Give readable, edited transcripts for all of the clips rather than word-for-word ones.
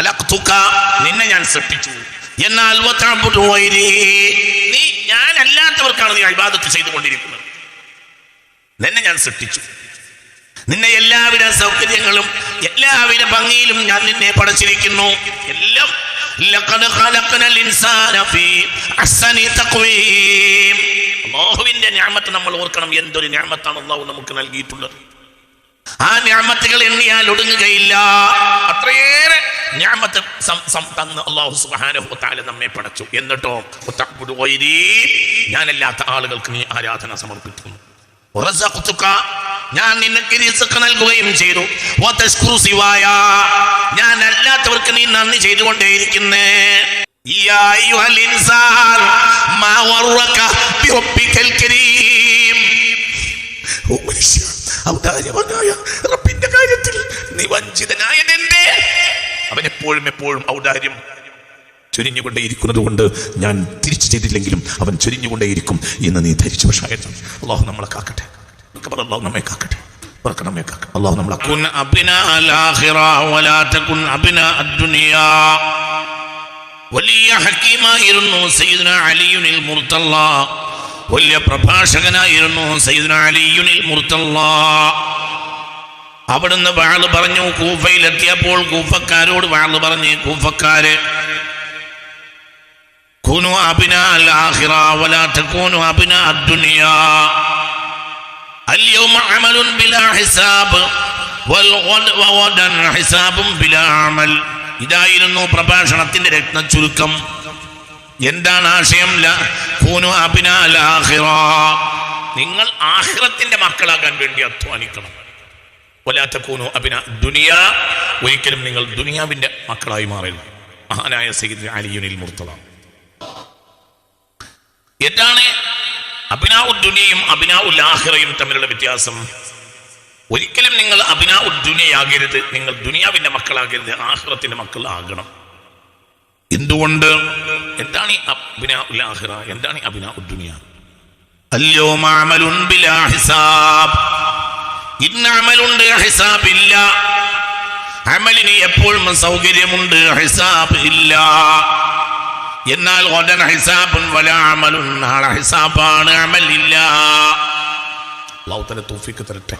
ഖലഖ്തുക നിന്നെ ഞാൻ സൃഷ്ടിച്ചു, എന്നാൽ വതഅബുദു ഗൈരി നീ ഞാനല്ലാത്തവർക്കാണ് നീ ഇബാദത്ത് ചെയ്തുകൊണ്ടിരിക്കുന്നത്. നിന്നെ ഞാൻ സൃഷ്ടിച്ചു, നിന്നെ എല്ലാവിധ സൗകര്യങ്ങളും എല്ലാവിധ ഭംഗിയിലും ഞാൻ നിന്നെ പടച്ചിരിക്കുന്നു. എല്ലാം ലഖദ് ഖലഖനൽ ഇൻസാന ഫീ അഹ്സനി തഖ്വീം. അല്ലാഹുവിന്റെ നിഅമത്ത് നമ്മൾ ഓർക്കണം. എന്തൊരു നിഅമത്താണ് അല്ലാഹു നമുക്ക് നൽകിയിട്ടുള്ളത്. ആ നിഅമത്തുകൾ എണ്ണിയാൽ ഒടുങ്ങുകയില്ല. അത്രയേറെ നിഅമത്ത് തന്ന് അല്ലാഹു സുബ്ഹാനഹു വ തആല നമ്മെ പടച്ചു. എന്നിട്ടോ വതഅബുദു ഗൈരി ഞാനല്ലാത്ത ആളുകൾക്ക് നീ ആരാധന സമർപ്പിക്കുന്നു. വറസഖ്തുക ഞാൻ നിനക്ക് റിസ്ക് നൽകുകയും ചെയ്തു. വതശ്കുറു സിവായ ഞാൻ അല്ലാത്തവർക്ക് നീ നന്ദി ചെയ്തുകൊണ്ടേയിരിക്കുന്നേ. യാ അയ്യുഹൽ ഇൻസാൻ മാ വറക ബിറബ്ബികൽ കരീം. ഓ മനുഷ്യ, ഔദാര്യവാനായ റബ്ബിന്റെ കാര്യത്തിൽ നീ വഞ്ചിതനായതെന്തേ? അവൻ എപ്പോഴും ഔദാര്യം ചൊരിഞ്ഞുകൊണ്ടേയിരിക്കുന്നത് കൊണ്ട് ഞാൻ തിരിച്ചു ചെയ്തില്ലെങ്കിലും അവൻ ചൊരിഞ്ഞുകൊണ്ടേയിരിക്കും എന്ന് നീ ധരിച്ചു. പക്ഷേ അല്ലാഹു നമ്മളെ കാക്കട്ടെ, അല്ലാഹു നമ്മെ കാക്കട്ടെ, നമ്മെ കാക്കട്ടെ. അല്ലാഹു നമ്മളെ കുൻ അബ്നാ അൽ ആഖിറ വലാ തകുൻ അബ്നാ അദ്ദുനിയ. വലിയ ഹക്കീമായിരുന്നു സയ്യിദുനാ അലിയുൽ മുർത്തള. വലിയ പ്രഭാഷകനായിരുന്നു സയ്യിദുനാ അലിയുൽ മുർത്തള. അവിടുന്ന് വാള് പറഞ്ഞു. കൂഫയിലെത്തിയപ്പോൾ കൂഫക്കാരോട് വാള് പറഞ്ഞ്, കൂഫക്കാര് കൂനു അബ്നാ അൽ ആഖിറ വലാ തകൂനു അബ്നാ അദ്ദുനിയ. اليوم عمل بلا حساب والغد حساب بلا عمل. ഇതായിരുന്നു പ്രഭാഷണത്തിന്റെ രത്ന ചുരുക്കം. എന്താണ് ആശയം? കൂനു അബ്നാ അൽ ആഖിറ, നിങ്ങൾ ആഖിറത്തിന്റെ മക്കളാകാൻ വേണ്ടി അധ്വാനിക്കണം. വലാ തകൂനു അബ്നാ ദുനിയ, ഒരിക്കലും നിങ്ങൾ ദുനിയാവിന്റെ മക്കളായി മാറരുത്. മഹാനായ സയ്യിദ് അലിയുൽ മുർത്തള. എന്താണ് അബ്നാഉദ്ദുനിയയും അബ്നാഉൽ ആഖിറയും തമ്മിലുള്ള വ്യത്യാസം? ഒരിക്കലും നിങ്ങൾ അബ്നാഉദ്ദുനിയാകരുത്, നിങ്ങൾ ദുനിയാവിന്റെ മക്കളാകരുത്, ആഖിറത്തിന്റെ മക്കൾ ആകണം. എന്തുകൊണ്ട്? എന്താണ് അബ്നാഉൽ ആഖിറ? എന്താണ് അബ്നാഉദ്ദുനിയ? അൽയൗമ അമലുൻ ബിലാ ഹിസാബ്. ഇന്ന് അമലുണ്ട്, ഹിസാബില്ല. അമലിന് എപ്പോഴും സൗകര്യമുണ്ട്, ഹിസാബ് ഇല്ല. എന്നാൽ ഗദൻ ഹിസാബുൻ വലാ അമലുൻ, നാളെ ഹിസാബാണ്, അമലില്ല. അല്ലാഹു തആല തൗഫീഖ് തരട്ടെ.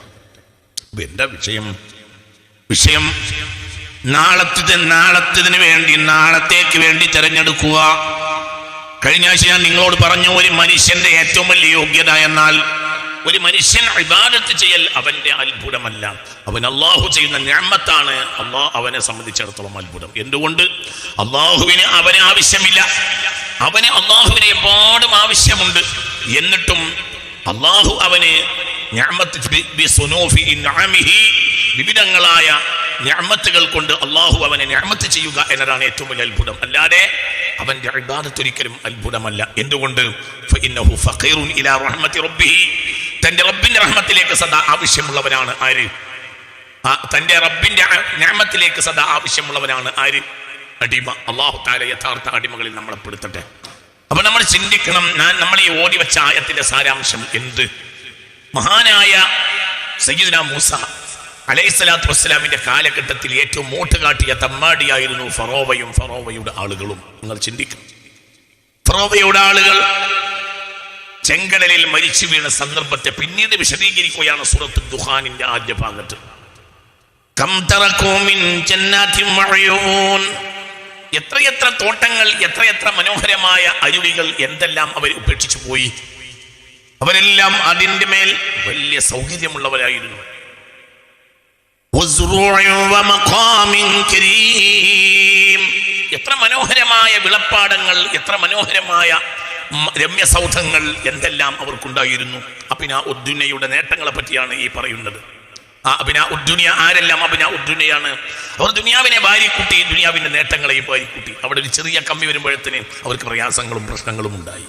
എന്താ വിഷയം? നാളത്തേതിന് വേണ്ടി, നാളത്തേക്ക് വേണ്ടി തിരഞ്ഞെടുക്കുക. കഴിഞ്ഞ ആഴ്ച ഞാൻ നിങ്ങളോട് പറഞ്ഞു, ഒരു മനുഷ്യന്റെ ഏറ്റവും വലിയ യോഗ്യത എന്നാൽ ഒരു മനുഷ്യൻ ഇബാദത്ത് ചെയ്യൽ അവന്റെ അത്ഭുതമല്ല, അവൻ അള്ളാഹു ചെയ്യുന്ന നിഅമത്താണ് അവനെ സംബന്ധിച്ചിടത്തോളം അത്ഭുതം. എന്തുകൊണ്ട്? അള്ളാഹുവിന് അവന് ആവശ്യമില്ല, അള്ളാഹുവിന് എപ്പോഴും ആവശ്യമുണ്ട്. എന്നിട്ടും അള്ളാഹു അവന് വിവിധങ്ങളായ നിഅമത്തുകൾ കൊണ്ട് അള്ളാഹു അവനെ നിഅമത്ത് ചെയ്യുക എന്നതാണ് ഏറ്റവും വലിയ അത്ഭുതം. അല്ലാതെ അവന്റെ ഇബാദത്ത് ഒരിക്കലും അത്ഭുതമല്ല. എന്തുകൊണ്ട്? ഫഇന്നഹു ഫഖീറുൻ ഇലാ റഹ്മത്തി റബ്ബിഹി, തന്റെ റബ്ബിന്റെ റഹ്മത്തിലേക്ക് സദാ ആവശ്യമുള്ളവനാണ് ആര്? തന്റെ റബ്ബിന്റെ നിഅമത്തിലേക്ക് സദാ ആവശ്യമുള്ളവനാണ് ആര്? അടിമ. അല്ലാഹു തആല യഥാർത്ഥ അടിമകളിൽ നമ്മളെ പെടുത്തട്ടെ. അപ്പൊ നമ്മൾ ചിന്തിക്കണം, നമ്മൾ ഈ ഓടി വെച്ച ആയത്തിന്റെ സാരാംശം എന്ത്? മഹാനായ സയ്യിദുനാ മൂസ അലൈഹിസ്സലാത്തു വസ്സലാമിന്റെ കാലഘട്ടത്തിൽ ഏറ്റവും മോട്ട് കാട്ടിയ തമ്മാടിയായിരുന്നു ഫറോവയും ഫറോവയുടെ ആളുകളും. നിങ്ങൾ ചിന്തിക്കണം, ഫറോവയുടെ ആളുകൾ ചെങ്കടലിൽ മരിച്ചു വീണ സന്ദർഭത്തെ പിന്നീട് വിശദീകരിക്കുകയാണ് സൂറത്ത് ദുഖാനിന്റെ ആദ്യ ഭാഗത്ത്. കം തറകൂ മിൻ ജന്നാതിൻ വഅയൂൻ, എത്രയെത്ര തോട്ടങ്ങൾ, എത്രയെത്ര മനോഹരമായ അരുവികൾ, എന്തെല്ലാം അവർ ഉപേക്ഷിച്ചു പോയി. അവരെല്ലാം അതിന്റെ മേൽ വലിയ സൗകര്യമുള്ളവരായിരുന്നു. എത്ര മനോഹരമായ വിളപ്പാടങ്ങൾ, എത്ര മനോഹരമായ രമ്യസൗധങ്ങൾ, എന്തെല്ലാം അവർക്കുണ്ടായിരുന്നു. അബ്നാഉദ്ദുനിയയുടെ നേട്ടങ്ങളെ പറ്റിയാണ് ഈ പറയുന്നത്. അബ്നാഉദ്ദുനിയ ആരെല്ലാം അബ്നാഉദ്ദുനിയാണ്? അവർ ദുനിയാവിനെ വാരിക്കൂട്ടി, ദുനിയാവിന്റെ നേട്ടങ്ങളെയും വാരിക്കൂട്ടി. അവിടെ ഒരു ചെറിയ കമ്മി വരുമ്പോഴത്തേന് അവർക്ക് പ്രയാസങ്ങളും പ്രശ്നങ്ങളും ഉണ്ടായി.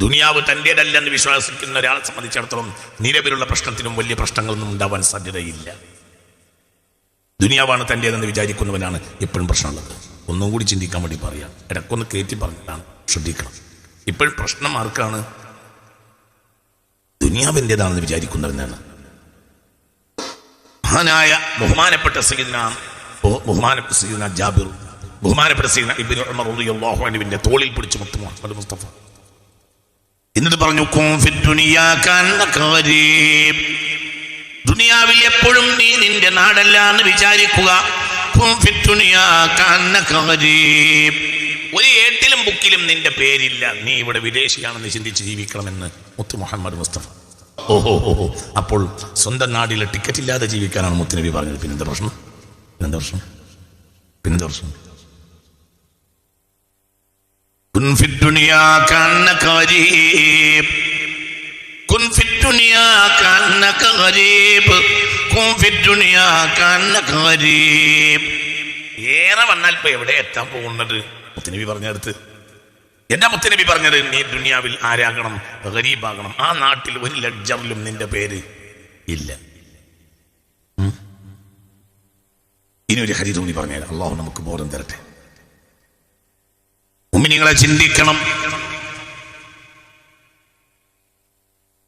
ദുനിയാവ് തൻ്റെതല്ലെന്ന് വിശ്വസിക്കുന്ന ഒരാളെ സംബന്ധിച്ചിടത്തോളം നിലവിലുള്ള പ്രശ്നത്തിനും വലിയ പ്രശ്നങ്ങളൊന്നും ഉണ്ടാവാൻ സാധ്യതയില്ല. ദുനിയാവാണ് തൻ്റെതെന്ന് വിചാരിക്കുന്നവനാണ് എപ്പോഴും പ്രശ്നമുള്ളത്. ഒന്നും കൂടി ചിന്തിക്കാൻ വേണ്ടി പറയാം, ഇടയ്ക്കൊന്ന് കയറ്റി പറഞ്ഞിട്ടാണ്, ശ്രദ്ധിക്കണം. ഇപ്പോഴും പ്രശ്നം ആർക്കാണ്? ദുനിയാവിൻ്റെതാണെന്ന് വിചാരിക്കുന്നവനാണ്. ബഹുമാനപ്പെട്ട സയ്യിദുനാ ജാബിർ ബഹുമാനപ്പെട്ട സയ്യിദ്ന ഇബ്നു ഉമർ റളിയല്ലാഹു അൻഹുവിന്റെ തോളിൽ പിടിച്ച് മുത്ത് മുഹമ്മദ് മുസ്തഫ എന്നിട്ട് പറഞ്ഞു കുൻ ഫി ദുനിയാ കഅന്നക ഗരീബ്, ദുനിയാവിൽ എപ്പോഴും നീ നിന്റെ നാടല്ല എന്ന് വിചാരിക്കുക. കുൻ ഫി ദുനിയാ കഅന്നക ഗരീബ്, ഒരു ഏട്ടിലും ബുക്കിലും നിന്റെ പേരില്ല, നീ ഇവിടെ വിദേശിയാണെന്ന് ചിന്തിച്ച് ജീവിക്കണമെന്ന് മുത്ത് മുഹമ്മദ് മുസ്തഫ. ഓഹോ ഓഹോ, അപ്പോൾ സ്വന്തം നാടിലെ ടിക്കറ്റ് ഇല്ലാതെ ജീവിക്കാനാണ് മുത്തുനബി പറഞ്ഞത്. പിന്നെന്താ പ്രശ്നം? പിന്നെന്താ പ്രശ്നം? പിന്നെന്താ പ്രശ്നം? കുൻ ഫി ദുനിയാ കഅന്നക ഗരീബ്, കുൻ ഫി ദുനിയാ കഅന്നക ഗരീബ്, കുൻ ഫി ദുനിയാ കഅന്നക ഗരീബ്. ഏറെ വന്നാൽ ഇപ്പൊ എവിടെ എത്താൻ പോകുന്നത്? മുത്തുനബി പറഞ്ഞെടുത്ത് എന്താ മുത്തുനബി പറഞ്ഞത്? നീ ദുനിയാവിൽ ആരാകണം? ഗരീബാകണം. ആ നാട്ടിൽ ഒരു ലഡ്ജറിലും നിന്റെ പേര് ഇല്ല. ഇനി ഒരു ഹദീസ് കൂടി പറഞ്ഞാൽ അള്ളാഹു നമുക്ക് ബോധം തരട്ടെ. മുഅ്മിനീങ്ങളെ ചിന്തിക്കണം.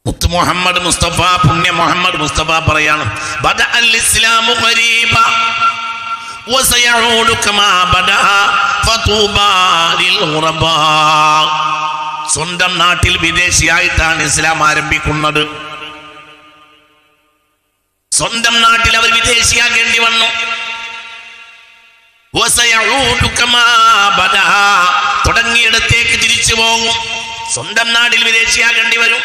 മുത്ത് മുഹമ്മദ് മുസ്തഫ, പുണ്യ മുഹമ്മദ് മുസ്തഫ പറയാണ്, ബദഅൽ ഇസ്ലാമു ഗരീബ വസയഊദു കമാ ബദഅ ഫതൂബാ ലിൽ ഗുറബാ. സ്വന്തം നാട്ടിൽ വിദേശിയായിട്ടാണ് ഇസ്ലാം ആരംഭിക്കുന്നത്. സ്വന്തം നാട്ടിൽ അവർ വിദേശിയാകേണ്ടി വന്നു. വസയഊദു കമാ ബദഅ, തുടങ്ങിയിടത്തേക്ക് തിരിച്ചു പോകും. സ്വന്തം നാട്ടിൽ വിദേശിയാകേണ്ടി വരും.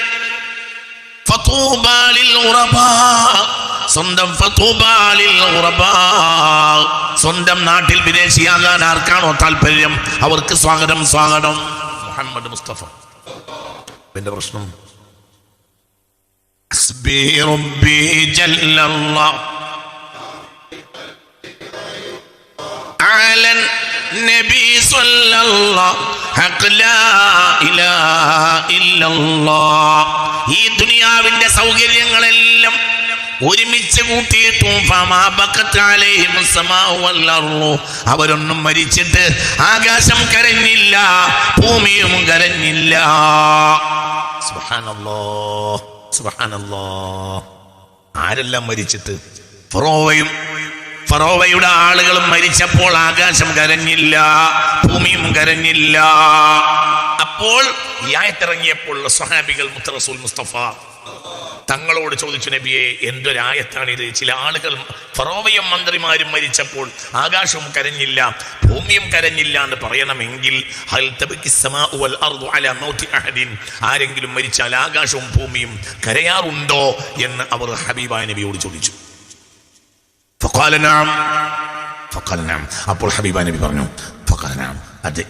ഫതൂബാ ലിൽ ഗുറബാ, സ്വന്തം ഫതൂബാ ലിൽ ഗുറബാ, സ്വന്തം നാട്ടിൽ വിദേശിയാകാൻ ആർക്കാണോ താല്പര്യം അവർക്ക് സ്വാഗതം, സ്വാഗതം. മുഹമ്മദ് മുസ്തഫ. എന്റെ പ്രശ്നം ഹസ്ബി റബ്ബി ജല്ലല്ലാഹ് അലൻ നബി സല്ലല്ലാഹു ഹഖ് ലാ ഇലാഹ ഇല്ലല്ലാഹ്. ഈ ദുനിയാവിന്റെ സൗകര്യങ്ങളെല്ലാം ഒരുമിച്ച് കൂട്ടിയിട്ടും അവരൊന്നും മരിച്ചിട്ട് ആകാശം കരഞ്ഞില്ല, ഭൂമിയും കരഞ്ഞില്ല. സുബ്ഹാനല്ലാഹ്, സുബ്ഹാനല്ലാഹ്. ആരെല്ലാം മരിച്ചിട്ട്? ഫറോവയുടെ ആളുകളും മരിച്ചപ്പോൾ ആകാശം കരഞ്ഞില്ല, ഭൂമിയും കരഞ്ഞില്ല. അപ്പോൾ ഈ ആയത്തിറങ്ങിയപ്പോൾ സ്വഹാബികൾ മുത്ത് റസൂൽ മുസ്തഫ തങ്ങളോട് ചോദിച്ചു, നബിയെ എന്തൊരായത്താണിത്? ചില ആളുകൾ ഫറോവയും മന്ത്രിമാരും മരിച്ചപ്പോൾ ആകാശവും കരഞ്ഞില്ല, ഭൂമിയും കരഞ്ഞില്ല എന്ന് പറയണമെങ്കിൽ ആരെങ്കിലും മരിച്ചാൽ ആകാശവും ഭൂമിയും കരയാറുണ്ടോ എന്ന് അവർ ഹബീബായ നബിയോട് ചോദിച്ചു. അപ്പോൾ ഹബീബായ നബി പറഞ്ഞു, അതെ,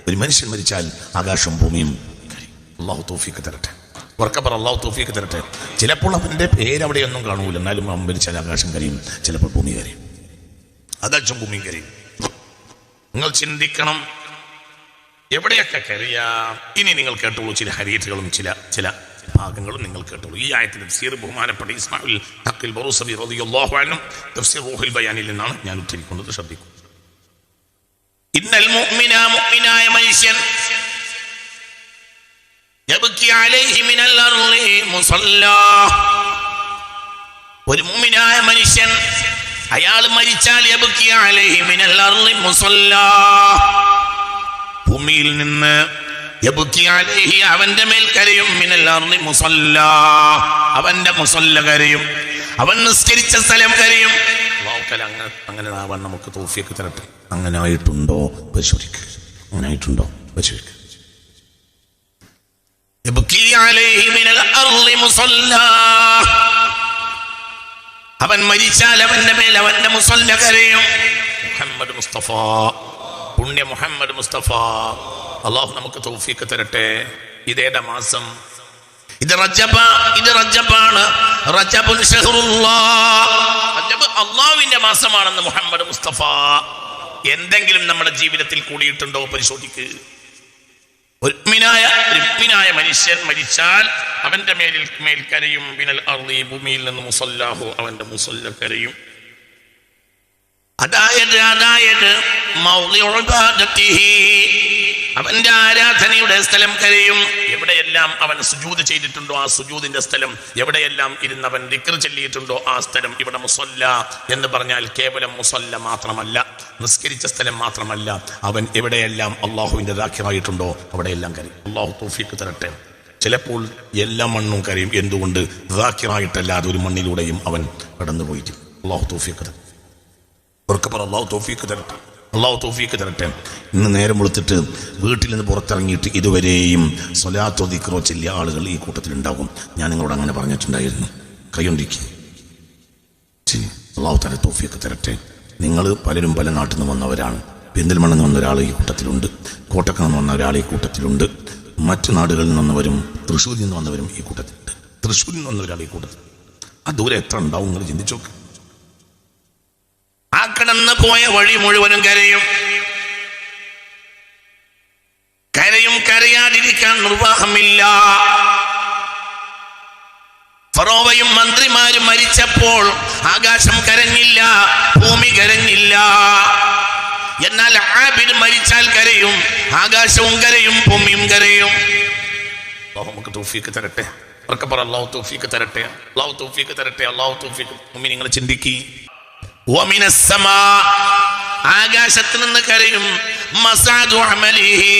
ഒരു മനുഷ്യൻ മരിച്ചാൽ ആകാശവും ഭൂമിയും കരയും. അല്ലാഹു തൗഫീഖ് തരട്ടെ. ഉറക്കപ്പറ, അല്ലാഹു തൗഫീഖ് തരട്ടെ. ചിലപ്പോൾ അവന്റെ പേരവിടെയൊന്നും കാണൂല, എന്നാലും അവൻ മരിച്ചാൽ ആകാശം കരയും, ചിലപ്പോൾ ഭൂമി കരയും, ആകാശം ഭൂമിയും കരയും. നിങ്ങൾ ചിന്തിക്കണം എവിടെയൊക്കെ കരയാം. ഇനി നിങ്ങൾ കേട്ടോളൂ ചില ഹദീസുകളും ചില ഭാഗങ്ങളും നിങ്ങൾ കേട്ടോളൂ. ഈ ആയത്തിൽ തഫ്സീർ ബഹുമാനപ്പെട്ട ഇസ്മാഇൽ ഹഖിൽ ബറൂസബി റളിയല്ലാഹു അൻഹു തഫ്സീർ റൂഹുൽ ബയാനിൽ നിന്നാണ് ഞാൻ ഉദ്ധരിക്കുന്നത്. ശ്രദ്ധിക്കൂ. ഇന്നൽ മുഅ്മിനായ മനുഷ്യൻ യബ്കി അലൈഹി മിനൽ അർളി മുസല്ലാ. ഒരു മുഅ്മിനായ മനുഷ്യൻ അയാൾ മരിച്ചാൽ യബ്കി അലൈഹി മിനൽ അർളി മുസല്ലാ, ഭൂമിയിൽ നിന്ന് യബ്കി അലൈഹി അവന്റെ മേൽ കരയും, മിനൽ അർളി മുസല്ലാ അവന്റെ മുസല്ല കരയും, അവൻ നിസ്കരിച്ച സ്ഥലം കരയും. അങ്ങനെ ആവാൻ നമുക്ക് തൗഫീഖ് തരട്ടെ. അങ്ങനെ ആയിട്ടുണ്ടോ പരിശോധിക്കുക, അങ്ങനെ ആയിട്ടുണ്ടോ പരിശോധിക്കുക. അവൻ മരിച്ചാൽ അവന്റെ മേൽ അവന്റെ മുസല്ല കരയും. മുഹമ്മദ് മുസ്തഫ, പുണ്യ മുഹമ്മദ് മുസ്തഫ. അല്ലാഹു നമുക്ക് തൗഫീഖ് തരട്ടെ. ഇതേതാ മാസം? ഇത് റജബാണ്. റജബുൻ ശഹ്റുല്ലാഹ്, റജബ് അല്ലാഹുവിന്റെ മാസമാണെന്ന് മുഹമ്മദ് മുസ്തഫ. എന്തെങ്കിലും നമ്മുടെ ജീവിതത്തിൽ കൂടിയിട്ടുണ്ടോ പരിശോധിക്ക്. ഒരുപ്പിനായ മനുഷ്യൻ മരിച്ചാൽ അവന്റെ മേൽ കരയും, ബിനൽ അർളി ഭൂമിയിൽ നിന്ന് മുസല്ലാഹു അവന്റെ മുസല്ല കരയും. അതായത് മൗളിഉ ഇബാദത്തിഹി അവന്റെ ആരാധനയുടെ സ്ഥലം കരയും. എവിടെയെല്ലാം അവൻ സുജൂദ് ചെയ്തിട്ടുണ്ടോ ആ സുജൂദിന്റെ സ്ഥലം, എവിടെയെല്ലാം ഇരുന്നവൻ ദിക്ർ ചൊല്ലിയിട്ടുണ്ടോ ആ സ്ഥലം. ഇവിടെ മുസല്ല എന്ന് പറഞ്ഞാൽ കേവലം മുസല്ല മാത്രമല്ല, നിസ്കരിച്ച സ്ഥലം മാത്രമല്ല, അവൻ എവിടെയെല്ലാം അള്ളാഹുവിന്റെ ദാഖിറായിട്ടുണ്ടോ അവിടെയെല്ലാം കരയും. അള്ളാഹു തൗഫീഖ് തരട്ടെ. ചിലപ്പോൾ എല്ലാ മണ്ണും കരയും. എന്തുകൊണ്ട്? ദാഖിറായിട്ടല്ലാതെ ഒരു മണ്ണിലൂടെയും അവൻ കടന്നുപോയിട്ട്. അള്ളാഹു തൗഫീഖ് തരട്ടെ. അള്ളാഹു തൗഫീഖ് തരട്ടെ. അള്ളാഹു തൗഫീഖ് തരട്ടെ. ഇന്ന് നേരം വെളുത്തിട്ട് വീട്ടിൽ നിന്ന് പുറത്തിറങ്ങിയിട്ട് ഇതുവരെയും സ്വലാത്തോ ദിക്റോ ചെല്ലിയ ആളുകൾ ഈ കൂട്ടത്തിലുണ്ടാകും. ഞാൻ നിങ്ങളോട് അങ്ങനെ പറഞ്ഞിട്ടുണ്ടായിരുന്നു. കൈയൊണ്ടിരിക്കും. അള്ളാഹു തല തൗഫീഖ് തരട്ടെ. നിങ്ങൾ പലരും പല നാട്ടിൽ നിന്ന് വന്നവരാണ്. പെരിന്തൽമണ്ണ നിന്ന് വന്ന ഒരാൾ ഈ കൂട്ടത്തിലുണ്ട്, കോട്ടക്കൽ നിന്ന് വന്ന ഒരാൾ ഈ കൂട്ടത്തിലുണ്ട്, മറ്റു നാടുകളിൽ നിന്ന് വന്നവരും തൃശ്ശൂരിൽ നിന്ന് വന്നവരും ഈ കൂട്ടത്തിലുണ്ട്. തൃശ്ശൂരിൽ നിന്ന് വന്ന ഒരാൾ ഈ കൂട്ടത്തിൽ. ആ ദൂരം എത്ര ഉണ്ടാവും നിങ്ങൾ ചിന്തിച്ചു നോക്ക്. ആ കടന്നു പോയ വഴി മുഴുവനും കരയും. കരയും, കരയാതിരിക്കാൻ നിർവാഹമില്ല. ഫറോവയും മന്ത്രിമാരും മരിച്ചപ്പോൾ ആകാശം കരഞ്ഞില്ല, ഭൂമി കരഞ്ഞില്ല. എന്നാൽ ആബിദ് മരിച്ചാൽ കരയും, ആകാശവും കരയും, ഭൂമിയും കരയും. നമുക്ക് തൗഫീഖ് തരട്ടെ. അല്ലാഹു തൗഫീഖ് തരട്ടെ. അല്ലാഹു തൗഫീഖ് തരട്ടെ. അല്ലാഹു തൗഫീഖ്. നിങ്ങൾ ചിന്തിക്കി. ആകാശത്ത് നിന്ന് കരയും. മസാദു അമലിഹി,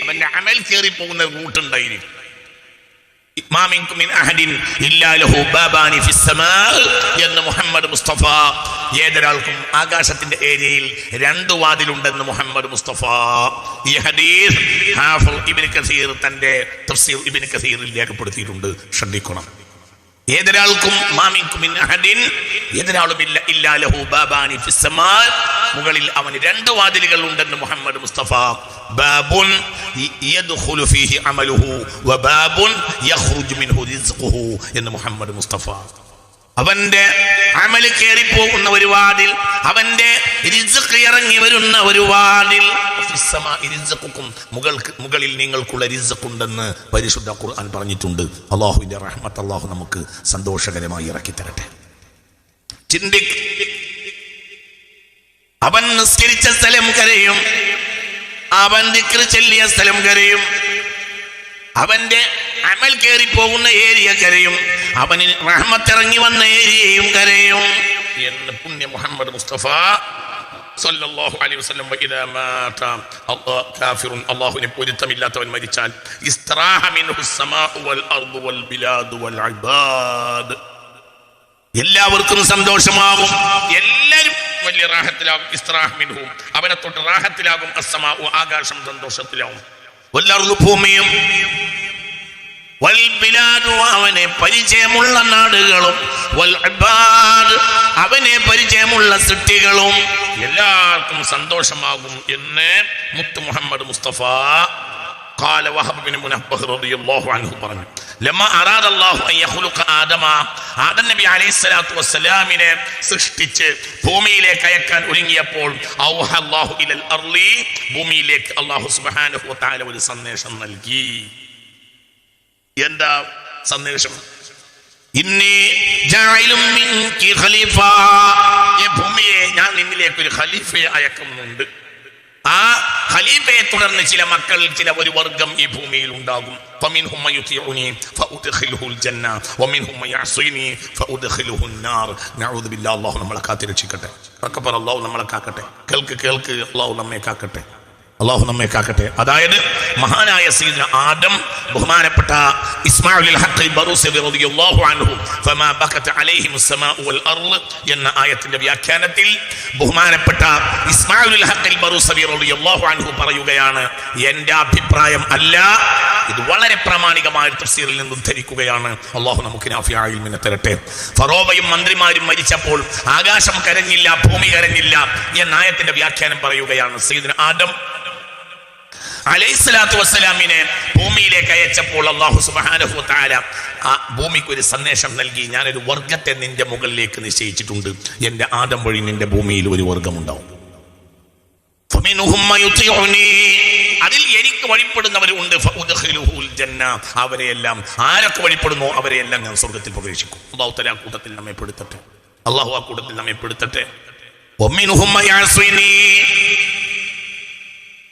അവന്റെ അമൽ കയറി പോകുന്ന റൂട്ട് ഉണ്ടായിരിക്കും. എന്ന് മുഹമ്മദ് മുസ്തഫ. ഏതൊരാൾക്കും ആകാശത്തിന്റെ ഏരിയയിൽ 2 വാതിലുണ്ടെന്ന് മുഹമ്മദ് മുസ്തഫ. ഈ ഹദീസ് ഹാഫിദ് ഇബ്നു കസീർ തന്റെ തഫ്സീർ ഇബ്നു കസീറിൽ രേഖപ്പെടുത്തിയിട്ടുണ്ട്. ശ്രദ്ധിക്കണം. ഏതൊരാൾക്കും മുകളിൽ അവന് 2 വാതിലുകൾ ഉണ്ടെന്ന് മുഹമ്മദ് മുസ്തഫ. ബാബുൻ യദ്ഖുലു ഫീഹി അമലുഹു വബാബുൻ യഖ്റുജു മിൻഹു റിസ്ഖുഹു എന്ന് മുഹമ്മദ് മുസ്തഫ. അവന്റെ അമൽ കയറി പോകുന്ന ഒരു വാതിൽ, അവന്റെ റിസ്ഖ് ഇറങ്ങി വരുന്ന ഒരു വാതിൽ. മുകളിൽ നിങ്ങൾക്കുള്ള റിസ്ഖ് ഉണ്ടെന്ന് പരിശുദ്ധ ഖുർആൻ പറഞ്ഞിട്ടുണ്ട്. അല്ലാഹുവിന്റെ റഹ്മത്ത് അല്ലാഹു നമുക്ക് സന്തോഷകരമായി ഇറക്കി തരട്ടെ. ചിന്തിക്ക്. അവൻ നിസ്കരിച്ച സ്ഥലം കരയും, അവൻ ദിക്ർ ചൊല്ലിയ സ്ഥലം കരയും, അവന്റെ അമൽ കയറി പോകുന്ന ഏരിയ കരയും, അവന് റഹ്മത്ത് ഇറങ്ങി വന്ന ഏരിയയും കരയും എന്ന് പുണ്യ മുഹമ്മദ് മുസ്തഫ സല്ലല്ലാഹു അലൈഹി വസല്ലം. വഇദാ മാത കാഫിറുൻ, അല്ലാഹുവിനെ പൊരുത്തമില്ലാത്തവൻ മരിച്ചാൽ, ഇസ്തറാഹ മിൻഹു സ്സമാഉ വൽ അർദു വൽ ബിലാദു വൽ ഇബാദ്, എല്ലാവർക്കും സന്തോഷമാകും, എല്ലാവരും വലിയ റാഹത്തിലാകും. ഇസ്തറാഹ മിൻഹു, അവനെ തൊട്ട് റാഹത്തിലാകും. അസ്സമാഉ, ആകാശം സന്തോഷത്തിലാകും. വൽ അർദു, ഭൂമിയും. വൽ ബിലാദു, അവനെ പരിചയമുള്ള നാടുകളും. വൽ ഇബാദ്, അവനെ പരിചയമുള്ള സൃഷ്ടികളും എല്ലാവർക്കും സന്തോഷമാകും എന്ന് മുത്ത് മുഹമ്മദ് മുസ്തഫ. ഖാല വഹബ് ബിൻ മുനബ്ബഹ് റളിയല്ലാഹു അൻഹു പറഞ്ഞു, ലമ്മ അറാദ അല്ലാഹു അൻ യഖ്ലുഖ ആദമ, ആദം നബി അലൈഹിസ്സലാത്തു വസ്സലാമിനെ സൃഷ്ടിച്ച് ഭൂമിയിലേക്ക് അയക്കാൻ ഒരുങ്ങിയപ്പോൾ, ഔഹ അല്ലാഹു ഇലൽ അർളി, ഭൂമിയിലേക്ക് അല്ലാഹു സുബ്ഹാനഹു വ തആല ഒരു സന്ദേശം നൽകി. എന്താ സന്ദേശം? ഇന്നി ജാഇലും മിൻകി ഖലീഫ, ഈ ഭൂമിയെ ഞാൻ നിന്നിലേക്ക് ഒരു ഖലീഫയെ അയക്കുന്നുണ്ട്. ആ ഖലീഫയെ തുടർന്ന് ചില മക്കൾ, ചില ഒരു വർഗം ഈ ഭൂമിയിൽ ഉണ്ടാകും. ഫമിൻഹും മയുതിഉനി ഫഉദ്ഖിലുഹുൽ ജന്ന വമിൻഹും മയഅസിനി ഫഉദ്ഖിലുഹുൻ നാർ. നഊദു ബില്ലാഹ്. അല്ലാഹു നമ്മളെ കാത്തിരക്ഷിക്കട്ടെ. അക്ബർ. അല്ലാഹു നമ്മളെ കാക്കട്ടെ. കേൾക്ക്. അല്ലാഹു നമ്മെ കാക്കട്ടെ. അല്ലാഹു നമ്മെ കാക്കട്ടെ. അതായത് മഹാനായ സയ്യിദുനാ ആദം, ബഹുമാനപ്പെട്ട ഇസ്മാഈൽ ഹഖ് ബറൂസി റളിയല്ലാഹു അൻഹു, ഫമാ ബകത അലൈഹിമുസ് സമാഉ വൽ അർള് എന്ന ആയത്തിന്റെ വ്യാഖ്യാനത്തിൽ ബഹുമാനപ്പെട്ട ഇസ്മാഈൽ ഹഖ് ബറൂസി റളിയല്ലാഹു അൻഹു പറയുകയാണ്, എന്റെ അഭിപ്രായം അല്ല, ഇത് വളരെ പ്രാമാണികമായ തഫ്സീറിൽ നിന്ന് ഉദ്ധരിക്കുകയാണ്. അല്ലാഹു നമുക്ക് നാഫിയായ ഇൽമിനെ തരട്ടെ. ഫറോവയും മന്ത്രിമാരും മരിച്ചപ്പോൾ ആകാശം കരഞ്ഞില്ല, ഭൂമി കരഞ്ഞില്ല എന്ന ആയത്തിന്റെ വ്യാഖ്യാനം പറയുകയാണ്. സയ്യിദുനാ ആദം അലൈഹിസ്സലാത്തു വസ്സലാമിനെ ഭൂമിയിലേക്ക് അയച്ചപ്പോൾ അല്ലാഹു സുബ്ഹാനഹു വ തആല ആ ഭൂമിക്ക് ഒരു സന്ദേശം നൽകി. ഞാനൊരു വർഗത്തെ നിന്റെ മുകളിലേക്ക് നിശ്ചയിച്ചിട്ടുണ്ട്. എന്റെ ആദം വഴി നിന്റെ ഭൂമിയിൽ ഒരു വർഗമുണ്ടാവും. ഫമിൻഹും മയുതിഉനി, അതിൽ എനിക്ക് വഴിപ്പെടുന്നവരുണ്ട്. ഫഉദ്ഖിലുഹുൽ ജന്ന, അവരെയെല്ലാം, ആരൊക്കെ വഴിപ്പെടുന്നോ അവരെയെല്ലാം ഞാൻ സ്വർഗ്ഗത്തിൽ പ്രവേശിക്കും. അല്ലാഹു തആല ആ കൂട്ടത്തിൽ നമ്മെ പെടുത്തട്ടെ. അല്ലാഹു ആ കൂട്ടത്തിൽ നമ്മെ പെടുത്തട്ടെ. വമിൻഹും മയഅസിനി,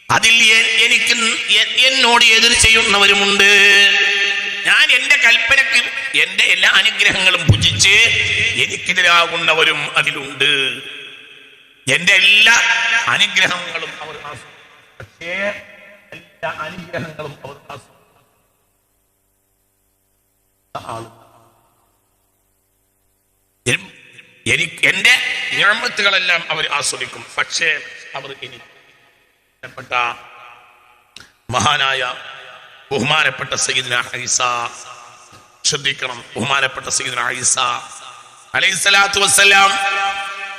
അതിൽ എന്നോട് എതിർ ചെയ്യുന്നവരുമുണ്ട്. ഞാൻ എന്റെ കൽപ്പനക്ക് എന്റെ എല്ലാ അനുഗ്രഹങ്ങളും ഭുജിച്ച് എനിക്കെതിരാകുന്നവരും അതിലുണ്ട്. എന്റെ എല്ലാ അനുഗ്രഹങ്ങളും അവർ പക്ഷേ എല്ലാ അനുഗ്രഹങ്ങളും അവർ എനിക്ക് എന്റെ നിഅമത്തുകളെല്ലാം അവർ ആസ്വദിക്കും. പക്ഷേ അവർ എനിക്ക് മഹാനായ ബഹുമാനപ്പെട്ട സയ്യിദ്ന ഈസ, ശ്രദ്ധിക്കണം, ബഹുമാനപ്പെട്ട സയ്യിദ്ന ഈസ അലൈഹിസ്സലാത്തു വസ്സലാം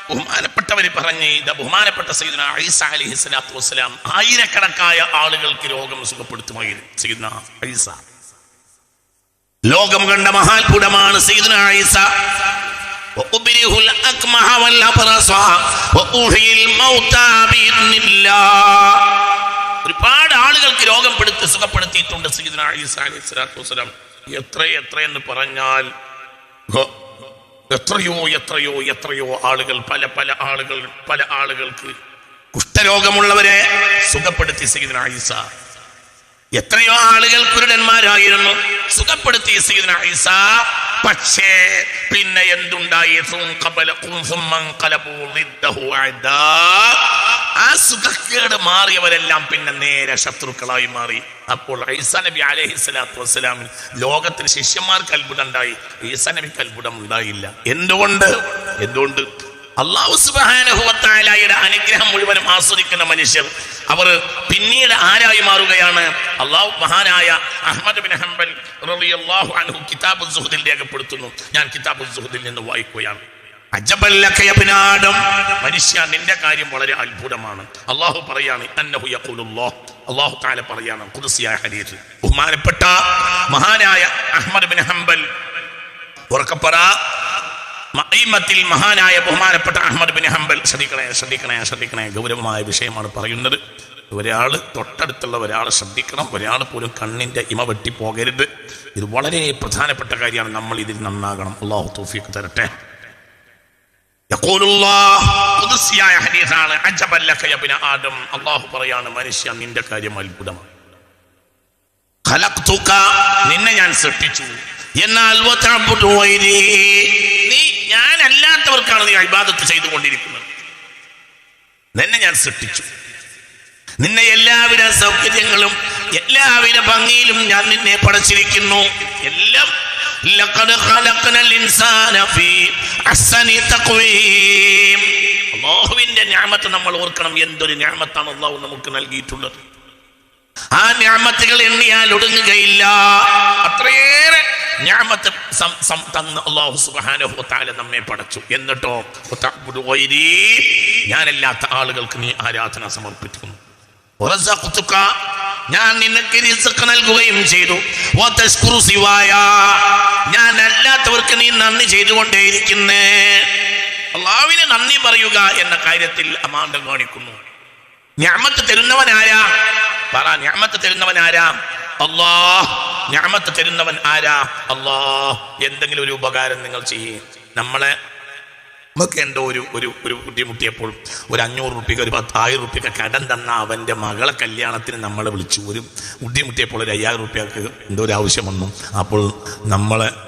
ബഹുമാനപ്പെട്ടവര് പറഞ്ഞ് ബഹുമാനപ്പെട്ട സയ്യിദ്ന ഈസ അലൈഹിസ്സലാത്തു വസ്സലാം ആയിരക്കണക്കായ ആളുകൾക്ക് രോഗം സുഖപ്പെടുത്തുമായിരുന്നു. സയ്യിദ്ന ഈസ ലോകം കണ്ട മഹാത്ഭുതമാണ്. സയ്യിദ്ന ഈസ ഒരുപാട് ആളുകൾക്ക് രോഗം സുഖപ്പെടുത്തിയിട്ടുണ്ട് സയ്യിദ്ന ഈസ അലൈഹിസ്സലാത്തു വസ്സലാം. എത്രയെന്ന് പറഞ്ഞാൽ എത്രയോ ആളുകൾ, പല ആളുകൾക്ക് കുഷ്ഠരോഗമുള്ളവരെ സുഖപ്പെടുത്തി സയ്യിദ്ന ഈസ. എത്രയോ ആളുകൾ കുരുടന്മാരായിരുന്നു, സുഖപ്പെടുത്തി സയ്യിദ്ന ഈസ. പക്ഷേ പിന്നെ എന്തുണ്ടായി? ആ സുഖക്കേട് മാറിയവരെല്ലാം പിന്നെ നേരെ ശത്രുക്കളായി മാറി. അപ്പോൾ ഈസാ നബി അലൈഹിസ്സലാത്തു വസ്സലാമിന് ലോകത്തിന് ശിഷ്യന്മാർക്ക് അത്ഭുതം ഉണ്ടായി, ഈസാ നബിക്ക് അത്ഭുതം ഉണ്ടായില്ല. എന്തുകൊണ്ട്? അല്ലാഹു സുബ്ഹാനഹു വ തആലയുടെ അനുഗ്രഹം മുഴുവനും ആസ്വദിക്കുന്ന മനുഷ്യർ അവർ പിന്നീട് ആരായി മാറുകയാണ്? മഹാനായ അഹ്മദ് ബിൻ ഹംബൽ റളിയല്ലാഹു അൻഹു കിതാബുൽ സുഹ്ദിൽ രേഖപ്പെടുത്തുന്നു. ഞാൻ കിതാബുൽ സുഹ്ദിൽ നിന്ന് വായിക്കുകയാണ്. അജബൽ ലക യാ ഇബ്ന ആദം, മനുഷ്യ നിന്റെ കാര്യം വളരെ അത്ഭുതമാണ്. അല്ലാഹു പറയാണ്, അന്നഹു യഖൂലുല്ലാഹ്, അല്ലാഹു തആല പറയാണ് ഖുദ്സിയായ ഹദീസ്. ബഹുമാനപ്പെട്ട മഹാനായ അഹ്മദ് ബിൻ ഹംബൽ ഉറക്കപ്പറ മഅീമത്തിൽ മഹാനായ ബഹുമാനപ്പെട്ട അഹ്മദ് ബിൻ ഹംബൽ. ശ്രദ്ധിക്കണേ, ഗൗരവമായ വിഷയമാണ് പറയുന്നത്. ഒരാൾ തൊട്ടടുത്തുള്ള ഒരാളെ ശ്രദ്ധിക്കണം, ഒരാൾ പോലും കണ്ണിന്റെ ഇമ വെട്ടി പോകരുത്. ഇത് വളരെ പ്രധാനപ്പെട്ട കാര്യമാണ്. നമ്മൾ ഇതിൽ നന്നാകണം. അല്ലാഹു തൗഫീഖ് തരട്ടെ. ഖുദ്സിയായ ഹദീസാണ്. അജബൽ ലക യാ ഇബ്ന ആദം, അല്ലാഹു പറയാണ് മനുഷ്യ നിന്റെ കാര്യം അത്ഭുതമാണ്. ഖലഖ്തുക, നിന്നെ ഞാൻ സൃഷ്ടിച്ചു. എന്നാൽ നീ ഞാൻ അല്ലാത്തവർക്കാണ് നീ ഇബാദത്ത് ചെയ്തുകൊണ്ടിരിക്കുന്നത്. നിന്നെ ഞാൻ സൃഷ്ടിച്ചു, നിന്നെ എല്ലാവിധ സൗകര്യങ്ങളും എല്ലാവിധ ഭംഗിയിലും ഞാൻ നിന്നെ പടച്ചിരിക്കുന്നു. എല്ലാം അല്ലാഹുവിന്റെ നിഅമത്ത് നമ്മൾ ഓർക്കണം. എന്തൊരു നിഅമത്താണ് അല്ലാഹു നമുക്ക് നൽകിയിട്ടുള്ളത്. ആ നിഅമത്തുകൾ എണ്ണിയാൽ ഒടുങ്ങുകയില്ല. അത്രയേറെ നിഅമത്ത് തന്ന അല്ലാഹു സുബ്ഹാനഹു വ തആല നമ്മെ പടച്ചു. എന്നിട്ടോ ഞാനല്ലാത്ത ആളുകൾക്ക് നീ ആരാധന സമർപ്പിക്കുന്നു. ഞാൻ നിനക്ക് റിസ്ക് നൽകുകയും ചെയ്തു. ഞാൻ അല്ലാത്തവർക്ക് നീ നന്ദി ചെയ്തുകൊണ്ടേയിരിക്കുന്നേ. അല്ലാഹുവിനെ നന്ദി പറയുക എന്ന കാര്യത്തിൽ അമാന്തം കാണിക്കുന്നു. നിഅമത്ത് തരുന്നവൻ ആരാ? പറ, നിഅമത്ത് തരുന്നവൻ ആരാ? അല്ലാഹ്. നിഅമത്ത് തരുന്നവൻ ആരാ? അല്ലാഹ്. എന്തെങ്കിലും ഒരു ഉപകാരം നിങ്ങൾ ചെയ്യേ. നമുക്ക് എന്തോ ഒരു ബുദ്ധിമുട്ടിയപ്പോൾ ഒരു 500 റുപ്യക്ക് ഒരു 10,000 റുപ്യക്ക് കടം തന്ന അവൻ്റെ മകളെ കല്യാണത്തിന് നമ്മളെ വിളിച്ചു. ഒരു ബുദ്ധിമുട്ടിയപ്പോൾ ഒരു 5000 റുപ്യക്ക് എന്തോ ഒരു ആവശ്യം വന്നു. അപ്പോൾ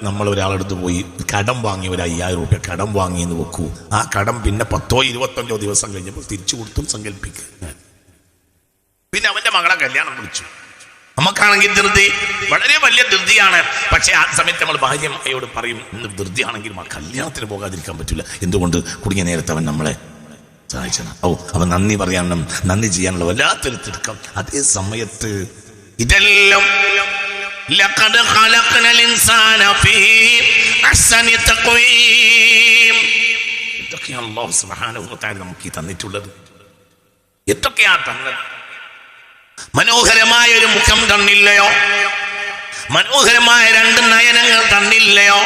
നമ്മൾ ഒരാളെടുത്ത് പോയി കടം വാങ്ങി, ഒരു 5000 റുപ്യ കടം വാങ്ങിയെന്ന് വെക്കൂ. ആ കടം പിന്നെ 10-25 ദിവസം കഴിഞ്ഞപ്പോൾ തിരിച്ചു കൊടുത്തും സങ്കല്പിക്കുക. പിന്നെ അവൻ്റെ മകളെ കല്യാണം വിളിച്ചു. നമുക്കാണെങ്കിൽ ധൃതി, വളരെ വലിയ ധൃതിയാണ്. പക്ഷെ ആ സമയത്ത് നമ്മൾ ഭാര്യയോട് പറയും, ഇന്ന് ധൃതിയാണെങ്കിൽ കല്യാണത്തിന് പോകാതിരിക്കാൻ പറ്റില്ല. എന്തുകൊണ്ട്? കുടുങ്ങിയ നേരത്തെ അവൻ നമ്മളെ സഹായിച്ചാണ്. അവൻ നന്ദി പറയാനും നന്ദി ചെയ്യാനുള്ള വല്ലാത്തൊരു തിടുക്കം. അതേ സമയത്ത് ഇതെല്ലാം ഇതൊക്കെയാണ് അല്ലാഹു സുബ്ഹാനഹു വ തആല നമുക്ക് തന്നിട്ടുള്ളത്. എന്തൊക്കെയാ തന്നത്? മനോഹരമായ ഒരു മുഖം തന്നില്ലയോ? മനോഹരമായ 2 നയനങ്ങൾ തന്നില്ലയോ?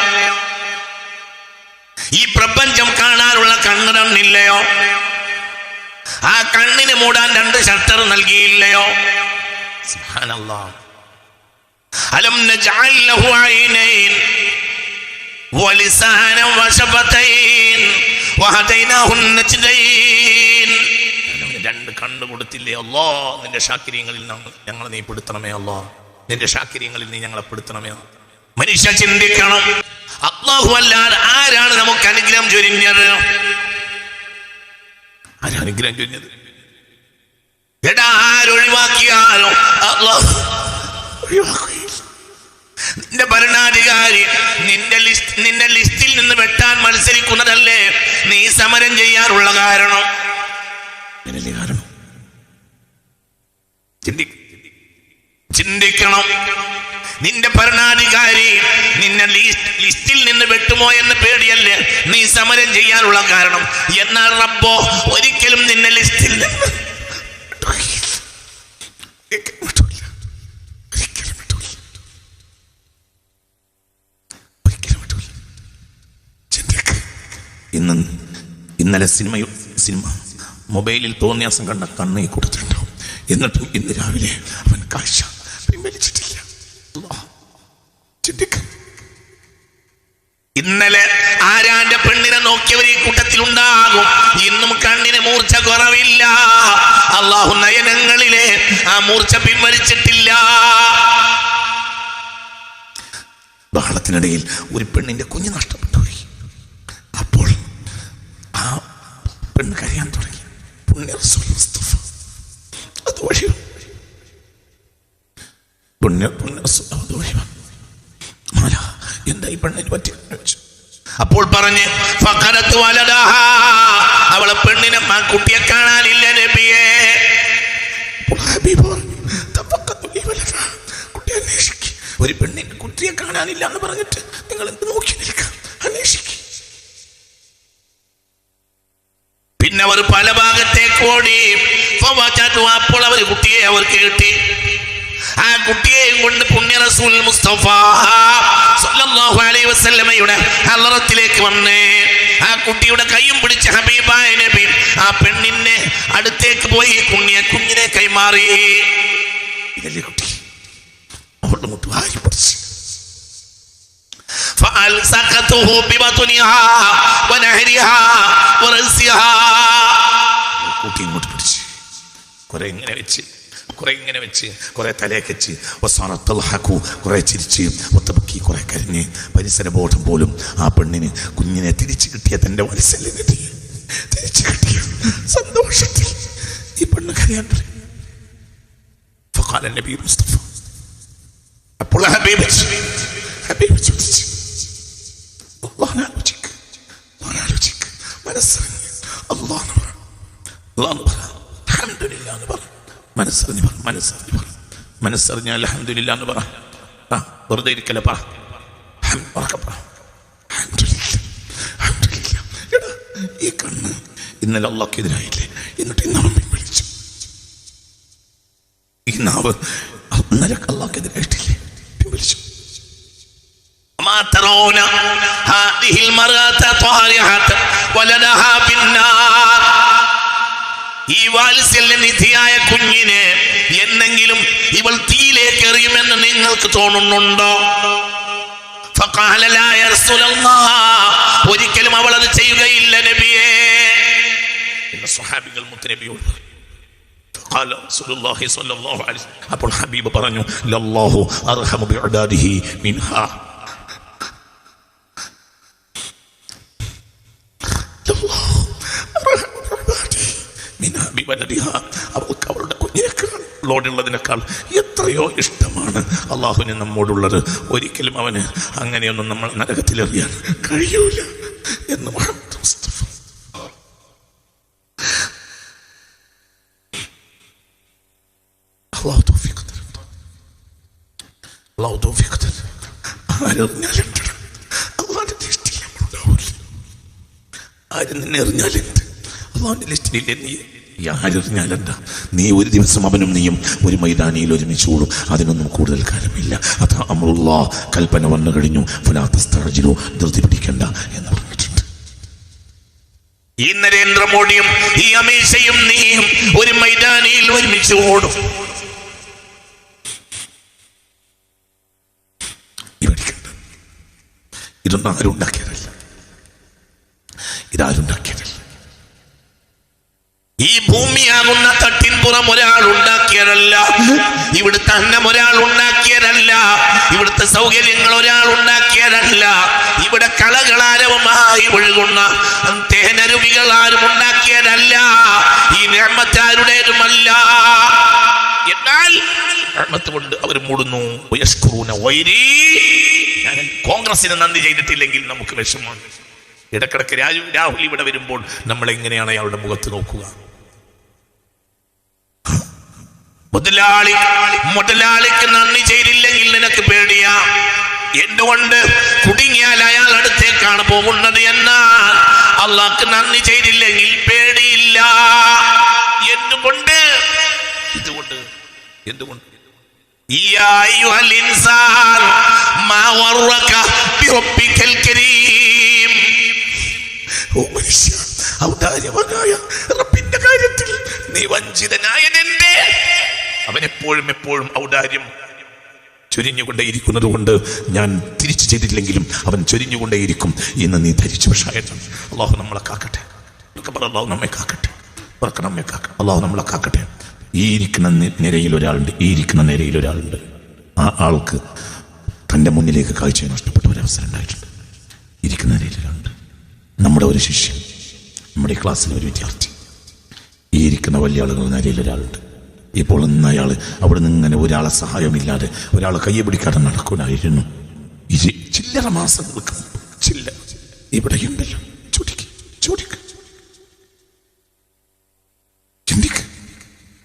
ഈ പ്രപഞ്ചം കാണാനുള്ള കണ്ണ് തന്നില്ലയോ? ആ കണ്ണിന് മൂടാൻ 2 ഷട്ടർ നൽകിയില്ലയോ? സുബ്ഹാനല്ലാഹ്. അലം നജഅൽ ലഹു ഐനൈൻ വലിസാനൻ വശഫതൈൻ വഹദൈനാഹു നജ്ദൈൻ. 2 രണ്ട് കണ്ണ് കൊടുത്തില്ലേ അല്ലാ, നിന്റെ ശാക്കിര്യങ്ങളിൽ ഞങ്ങളെ നീ പെടുത്തണമേ അല്ലാ, നിന്റെ ശാക്കിര്യങ്ങളിൽ നീ ഞങ്ങളെ പെടുത്തണമേ. മനുഷ്യ ചിന്തിക്കണം, അല്ലാഹു അല്ലാതെ ആരാണ് നമുക്ക് അനുഗ്രഹം ചൊരിഞ്ഞത്? ആരനുഗ്രഹം ചൊരിഞ്ഞത്? എടാ, ആരൊഴിവാക്കിയാലോ അല്ലാഹു ഒഴിവാക്കുകയില്ല. നിന്റെ ഭരണാധികാരി നിന്റെ ലിസ്റ്റിൽ നിന്ന് വെട്ടാൻ മത്സരിക്കുന്നതല്ലേ നീ സമരം ചെയ്യാറുള്ള കാരണം? ചിന്തിക്കണം. നിന്റെ ഭരണാധികാരി നിന്നെ ലിസ്റ്റിൽ നിന്ന് വെട്ടുമോ എന്ന് പേടിയല്ലേ നീ സമരം ചെയ്യാനുള്ള കാരണം. എന്നാൽ റബ്ബോ ഒരിക്കലും നിന്നെ ലിസ്റ്റിൽ നിന്ന് ഇന്നലെ സിനിമ മൊബൈലിൽ തോന്നിയാസം കണ്ട കണ്ണേ കൊടുത്തിട്ടുണ്ടാവും. എന്നിട്ടും ഇന്ന് രാവിലെ അവൻ കാഴ്ച പിൻവലിച്ചിട്ടില്ല. ഇന്നലെ ആരാന്റെ പെണ്ണിനെ നോക്കിയവർ ഈ കൂട്ടത്തിലുണ്ടാകും. ഇന്നും കണ്ണിന് മൂർച്ച കുറവില്ല. അള്ളാഹു നയനങ്ങളിലെ ആ മൂർച്ച പിൻവലിച്ചിട്ടില്ല. ബഹളത്തിനിടയിൽ ഒരു പെണ്ണിന്റെ കുഞ്ഞ് നഷ്ടപ്പെട്ടു. അപ്പോൾ ആ പെണ്ണ് കരയാൻ തുടങ്ങി. പുണ്യ റസൂൽ മുസ്തഫ അതുവഴി എന്താ ഈ പെണ്ണിന് പറ്റി വെച്ചു. അപ്പോൾ പറഞ്ഞ് അവളെ പെണ്ണിനെ കുട്ടിയെ കാണാനില്ല നബിയേ. കുട്ടിയെ അന്വേഷിക്കുക. ഒരു പെണ്ണിന്റെ കുട്ടിയെ കാണാനില്ല എന്ന് പറഞ്ഞിട്ട് നിങ്ങൾ എന്ത് നോക്കി നിൽക്കുക? അന്വേഷിക്കുക. പിന്നെ അവർ പല ഭാഗത്തേക്ക് ഓടി. അപ്പോൾ അവർ കുട്ടിയെ അവർക്ക് കിട്ടി. ആ കുട്ടിയെയും കൊണ്ട് പുണ്യ റസൂൽ മുസ്തഫ സല്ലല്ലാഹു അലൈഹി വസല്ലമയുടെ ഹളറത്തിലേക്ക് വന്ന് ആ കുട്ടിയുടെ കൈയും പിടിച്ച് ഹബീബായ നബി ആ പെണ്ണിന്റെ അടുത്തേക്ക് പോയി കുഞ്ഞിനെ കൈമാറി. ഇതല്ലേ കുട്ടി? അവളുടെ മുട്ട് വാരി പിടിച്ച് فألصقته ببطنها ونهرها ورأسها. കുട്ടി ഇങ്ങോട്ട് പിടിച്ച് കുറെ ഇങ്ങനെ വെച്ച് കുറെ തലയൊക്കെ വെച്ച് കുറെ ചിരിച്ച് ഒത്തബക്കി കുറെ കരഞ്ഞ് പരിസരബോധം പോലും ആ പെണ്ണിന് കുഞ്ഞിനെ തിരിച്ചു കിട്ടിയ തന്റെ മനസ്സിലെത്തി തിരിച്ചു കിട്ടിയ സന്തോഷത്തിൽ ഈ പെണ്ണ് കരയാൻ തുടങ്ങി. നബി മുസ്തഫ അപ്പോൾ ഹബീബ് ചോദിച്ചു, മനസ്സറിഞ്ഞ് അല്ലാഹ് മനസ്സറിഞ്ഞ അൽഹംദുലില്ലാ എന്ന് പറ. വെറുതെ ഇരിക്കല പറ. ഈ കണ്ണ് ഇന്നലെ അല്ലാഹ്ക്കെതിരായില്ലേ, എന്നിട്ട് ഇന്നവൻ പിൻവലിച്ചു. ഈ നാവ് ഇന്നലെ അല്ലാഹ്ക്കെതിരായിട്ടില്ലേ, പിൻവലിച്ചു. ما ترون هذه المرأة طارحة ولدها بالنار. ഈ വാത്സല്യനിധിയായ കുഞ്ഞിനെ എന്നെങ്കിലും ഇവൾ തീയിലേക്ക് എറിയുമെന്ന് നിങ്ങൾക്ക് തോന്നുന്നുണ്ടോ? فقال لا يا رسول الله. ഒരിക്കലും അവൾ അത് ചെയ്യുകയില്ല നബിയേ. സ്വഹാബികൾ മുത്തനബിയോട് قال رسول الله صلى الله عليه وسلم. അപ്പോൾ ഹബീബ് പറഞ്ഞു, ലല്ലാഹു അർഹമു ബിഇബാദിഹി മിൻഹാ. അവൾക്ക് അവളുടെ കുഞ്ഞിനേക്കാൾ എത്രയോ ഇഷ്ടമാണ് അള്ളാഹുവിന് നമ്മോടുള്ളത്. ഒരിക്കലും അവന് അങ്ങനെയൊന്നും നമ്മൾ നരകത്തിലെറിയാൻ കഴിയൂല എന്ന് മുഹമ്മദ് മുസ്തഫ. അള്ളാഹു തൗഫീഖ് തരട്ടെ. അള്ളാഹു തൗഫീഖ് തരട്ടെ. അള്ളാഹുവിന്റെ ലിസ്റ്റിൽ നമ്മളുണ്ടാവില്ല. ആരും നിന്നെ എറിഞ്ഞാലെന്ത്? അള്ളാഹുവിന്റെ ലിസ്റ്റിലില്ലേ നീ? ആരെറിഞ്ഞാലെന്താ? നീ ഒരു ദിവസം അവനും നീയും ഒരു മൈതാനിയിൽ ഒരുമിച്ച് കൂടും. അതിനൊന്നും കൂടുതൽ കാലമില്ല. അതാ അമ്രുല്ലാഹ്, കൽപ്പന വന്നു കഴിഞ്ഞു. ഫലാ തസ്തഅജിലു, ധൃതി പിടിക്കണ്ട എന്ന് പറഞ്ഞിട്ടുണ്ട്. ഈ നരേന്ദ്രമോദിയും ഈ അമീഷയും നീയും ഒരു മൈതാനിയിൽ ഒരുമിച്ച് ഓടും. ഇതൊന്നും ആരും ഉണ്ടാക്കിയതല്ല. ഇതാരും ഉണ്ടാക്കിയതല്ല. ഈ ഭൂമിയാകുന്ന തട്ടിൻപുറം ഒരാൾ ഉണ്ടാക്കിയതല്ല, ഇവിടുത്തെ അന്നം ഒരാൾ ഉണ്ടാക്കിയതല്ല, ഇവിടുത്തെ സൗകര്യങ്ങൾ ഒരാൾ ഉണ്ടാക്കിയതല്ല, ഇവിടെ കളകളാരവമായി ഒഴുകുന്ന തേനരുവികൾ ആരും ഉണ്ടാക്കിയതല്ല, ഈ നിഅമത്താരുടേതുമല്ല. എന്നാൽ നിഅമത്ത് കൊണ്ട് അവർ മൂടുന്നു. ഞാൻ കോൺഗ്രസിന് നന്ദി ചെയ്തിട്ടില്ലെങ്കിൽ നമുക്ക് വിഷമമാണ്. ഇടക്കിടക്ക് രാഹുൽ ഇവിടെ വരുമ്പോൾ നമ്മൾ എങ്ങനെയാണ് അയാളുടെ മുഖത്ത് നോക്കുക? മുതലാളിക്ക് നന്ദി ചെയ്തില്ലെങ്കിൽ നിനക്ക് പേടിയാ. എന്തുകൊണ്ട്? കുടുങ്ങിയാൽ അയാൾ അടുത്തേക്കാണ് പോകുന്നത്. എന്നാൽ അള്ളാഹ്ക്ക് നന്ദി ചെയ്തില്ലെങ്കിൽ പേടിയില്ല. എന്തുകൊണ്ട്? എന്തുകൊണ്ട്? യാ അയ്യുഹൽ ഇൻസാൻ മാ വറക ബിറബ്ബിക്കൽ കരീം. ഓ മനുഷ്യ, ഔദാര്യവാനായ റബ്ബിന്റെ കാര്യത്തിൽ നീ വഞ്ചിതനായതെന്തേ? അവൻ എപ്പോഴും ഔദാര്യം ചൊരിഞ്ഞുകൊണ്ടേയിരിക്കുന്നത് കൊണ്ട് ഞാൻ തിരിച്ചു ചെയ്തില്ലെങ്കിലും അവൻ ചൊരിഞ്ഞുകൊണ്ടേയിരിക്കും എന്ന് നീ ധരിച്ചു. പക്ഷേ അള്ളാഹു നമ്മളെ കാക്കട്ടെ. അള്ളാഹു നമ്മെ കാക്കട്ടെ. അള്ളാഹു നമ്മളെ കാക്കട്ടെ. ഈ ഇരിക്കുന്ന നിരയിൽ ഒരാളുണ്ട്. ആ ആൾക്ക് തൻ്റെ മുന്നിലേക്ക് കാഴ്ച നഷ്ടപ്പെട്ട ഒരവസരം ഉണ്ടായിട്ടുണ്ട്. ഇരിക്കുന്ന നിരയിൽ ഒരാളുണ്ട്. നമ്മുടെ ഒരു ശിഷ്യൻ, നമ്മുടെ ഈ ക്ലാസ്സിലെ ഒരു വിദ്യാർത്ഥി. ഈ ഇരിക്കുന്ന വലിയ ആളുകൾ നിരയിൽ ഒരാളുണ്ട്. ഇപ്പോൾ ഇന്ന് അയാൾ അവിടെ നിന്ന് ഇങ്ങനെ ഒരാളെ സഹായമില്ലാതെ, ഒരാളെ കയ്യെ പിടിക്കാതെ നടക്കുമായിരുന്നു. ചില്ലറ മാസങ്ങൾക്ക് മുമ്പ് ഇവിടെയുണ്ടല്ലോ. ചിന്തിക്ക്.